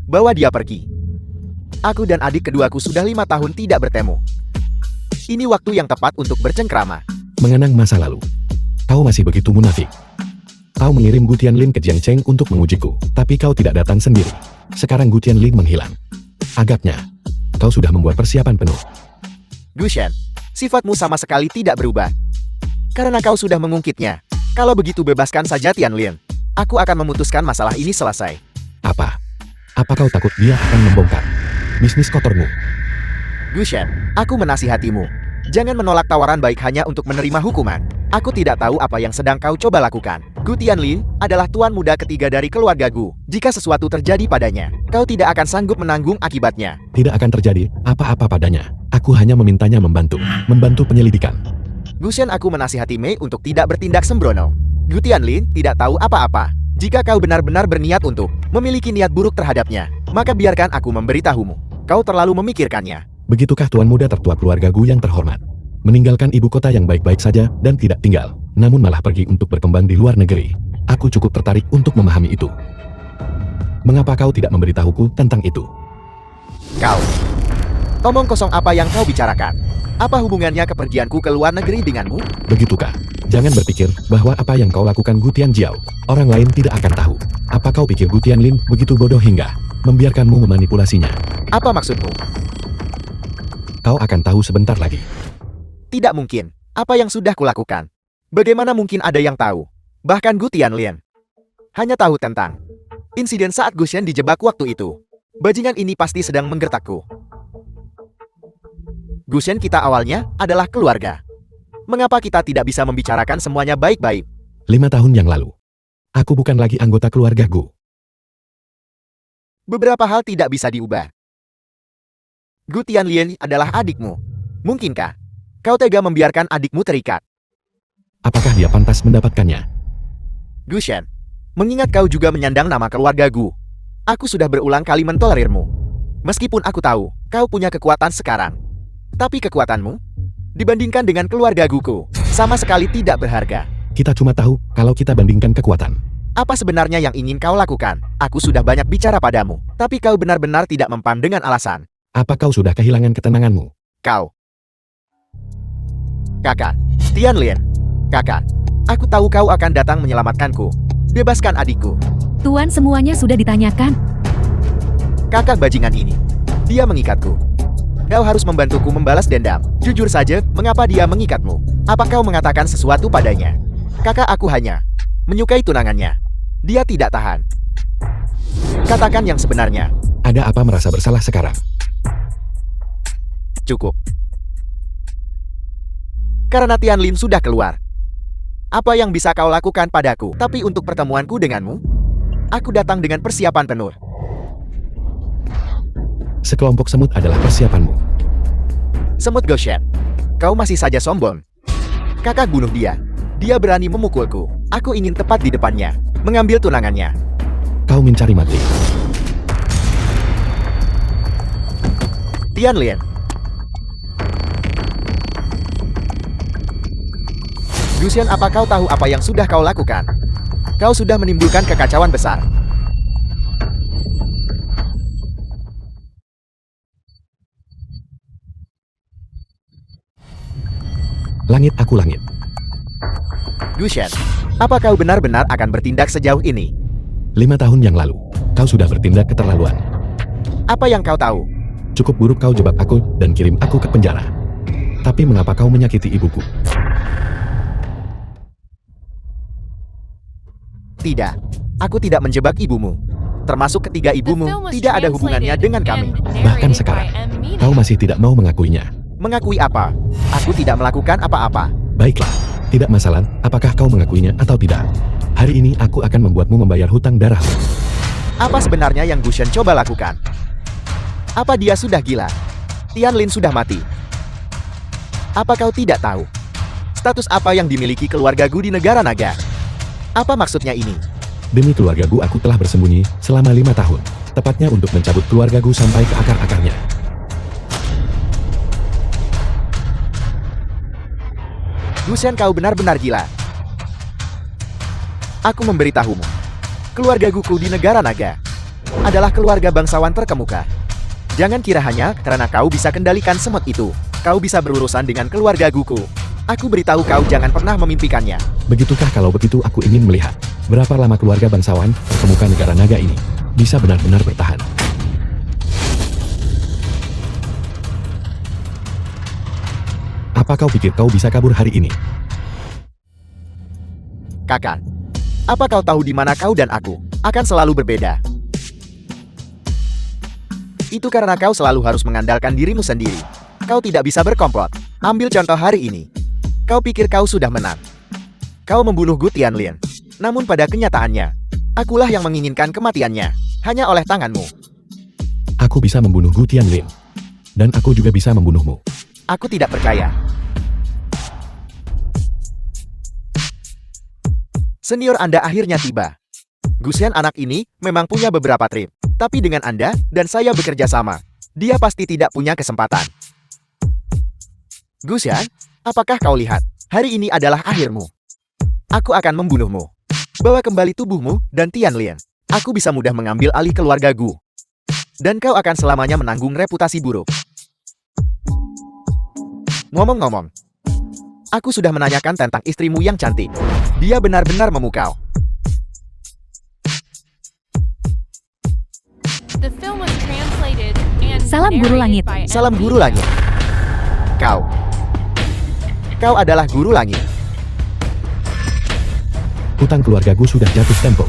Bawa dia pergi. Aku dan adik keduaku sudah 5 tahun tidak bertemu. Ini waktu yang tepat untuk bercengkrama. Mengenang masa lalu. Kau masih begitu munafik. Kau mengirim Gu Tianlin ke Jiangcheng untuk mengujiku, tapi kau tidak datang sendiri. Sekarang Gu Tianlin menghilang. Agaknya, kau sudah membuat persiapan penuh. Gushen, sifatmu sama sekali tidak berubah. Karena kau sudah mengungkitnya. Kalau begitu, bebaskan saja Tianlin. Aku akan memutuskan masalah ini selesai. Apa? Apa kau takut dia akan membongkar bisnis kotormu? Gushen, aku menasihatimu. Jangan menolak tawaran baik hanya untuk menerima hukuman. Aku tidak tahu apa yang sedang kau coba lakukan. Gu Tianlin adalah tuan muda ketiga dari keluarga Gu. Jika sesuatu terjadi padanya, kau tidak akan sanggup menanggung akibatnya. Tidak akan terjadi apa-apa padanya. Aku hanya memintanya membantu penyelidikan. Gushen, aku menasihati Mei untuk tidak bertindak sembrono. Gu Tianlin tidak tahu apa-apa. Jika kau benar-benar berniat untuk memiliki niat buruk terhadapnya, maka biarkan aku memberitahumu. Kau terlalu memikirkannya. Begitukah tuan muda tertua keluarga Gu yang terhormat? Meninggalkan ibu kota yang baik-baik saja dan tidak tinggal, namun malah pergi untuk berkembang di luar negeri. Aku cukup tertarik untuk memahami itu. Mengapa kau tidak memberitahuku tentang itu? Kau, omong kosong apa yang kau bicarakan? Apa hubungannya kepergianku ke luar negeri denganmu? Begitukah? Jangan berpikir bahwa apa yang kau lakukan Gu Tianjiao, orang lain tidak akan tahu. Apa kau pikir Gu Tianlin begitu bodoh hingga membiarkanmu memanipulasinya? Apa maksudmu? Kau akan tahu sebentar lagi. Tidak mungkin. Apa yang sudah kulakukan? Bagaimana mungkin ada yang tahu? Bahkan Gu Tianlin hanya tahu tentang insiden saat Gushen dijebak waktu itu. Bajingan ini pasti sedang menggertakku. Gushen kita awalnya adalah keluarga. Mengapa kita tidak bisa membicarakan semuanya baik-baik? 5 tahun yang lalu, aku bukan lagi anggota keluarga Gu. Beberapa hal tidak bisa diubah. Gu Tianlin adalah adikmu. Mungkinkah kau tega membiarkan adikmu terikat? Apakah dia pantas mendapatkannya? Gushen, mengingat kau juga menyandang nama keluarga Gu, aku sudah berulang kali mentolerirmu. Meskipun aku tahu kau punya kekuatan sekarang, tapi kekuatanmu dibandingkan dengan keluarga Guku sama sekali tidak berharga. Kita cuma tahu kalau kita bandingkan kekuatan. Apa sebenarnya yang ingin kau lakukan? Aku sudah banyak bicara padamu, tapi kau benar-benar tidak mempan dengan alasan. Apa kau sudah kehilangan ketenanganmu? Kau. Kakak, Tianlin. Kakak, aku tahu kau akan datang menyelamatkanku. Bebaskan adikku. Tuan, semuanya sudah ditanyakan. Kakak bajingan ini. Dia mengikatku. Kau harus membantuku membalas dendam. Jujur saja, mengapa dia mengikatmu? Apa kau mengatakan sesuatu padanya? Kakak aku hanya menyukai tunangannya. Dia tidak tahan. Katakan yang sebenarnya. Ada apa merasa bersalah sekarang? Cukup. Karena Tianlin sudah keluar. Apa yang bisa kau lakukan padaku? Tapi untuk pertemuanku denganmu, aku datang dengan persiapan penuh. Sekelompok semut adalah persiapanmu. Semut Goshen, kau masih saja sombong. Kakak bunuh dia. Dia berani memukulku. Aku ingin tepat di depannya, mengambil tunangannya. Kau mencari mati. Tianlin. Gushen, apa kau tahu apa yang sudah kau lakukan? Kau sudah menimbulkan kekacauan besar. Langit aku langit. Gushen, apa kau benar-benar akan bertindak sejauh ini? 5 tahun yang lalu, kau sudah bertindak keterlaluan. Apa yang kau tahu? Cukup buruk kau jebak aku dan kirim aku ke penjara. Tapi mengapa kau menyakiti ibuku? Tidak, aku tidak menjebak ibumu. Termasuk ketiga The ibumu film was tidak ada hubungannya translated dengan kami. and Bahkan narrated sekarang, by M. Mina. kau masih tidak mau mengakuinya. Mengakui apa? Aku tidak melakukan apa-apa. Baiklah, tidak masalah apakah kau mengakuinya atau tidak. Hari ini aku akan membuatmu membayar hutang darahmu. Apa sebenarnya yang Gushen coba lakukan? Apa dia sudah gila? Tianlin sudah mati. Apa kau tidak tahu? Status apa yang dimiliki keluarga Gu di negara naga? Apa maksudnya ini? Demi keluarga Gu aku telah bersembunyi selama 5 tahun. Tepatnya untuk mencabut keluarga Gu sampai ke akar-akarnya. Gushen, kau benar-benar gila. Aku memberitahumu. Keluarga Guku di negara naga adalah keluarga bangsawan terkemuka. Jangan kira hanya karena kau bisa kendalikan semut itu, kau bisa berurusan dengan keluarga Guku. Aku beritahu kau jangan pernah memimpikannya. Begitukah? Kalau begitu aku ingin melihat berapa lama keluarga bangsawan terkemuka negara naga ini bisa benar-benar bertahan. Apa kau pikir kau bisa kabur hari ini? Kakak, apa kau tahu di mana kau dan aku akan selalu berbeda? Itu karena kau selalu harus mengandalkan dirimu sendiri. Kau tidak bisa berkomplot. Ambil contoh hari ini. Kau pikir kau sudah menang. Kau membunuh Gu Tianlin. Namun pada kenyataannya, akulah yang menginginkan kematiannya. Hanya oleh tanganmu. Aku bisa membunuh Gu Tianlin. Dan aku juga bisa membunuhmu. Aku tidak percaya. Senior Anda akhirnya tiba. Gushen anak ini memang punya beberapa trip. Tapi dengan Anda dan saya bekerja sama, dia pasti tidak punya kesempatan. Gushen, apakah kau lihat? Hari ini adalah akhirmu. Aku akan membunuhmu. Bawa kembali tubuhmu dan Tianlin. Aku bisa mudah mengambil alih keluarga Gu. Dan kau akan selamanya menanggung reputasi buruk. Ngomong-ngomong, aku sudah menanyakan tentang istrimu yang cantik. Dia benar-benar memukau. The film was translated and Salam Guru Langit. narrated by M. Salam Guru Mina. Langit. Kau adalah Guru Langit. Hutang keluarga Gu sudah jatuh tempo.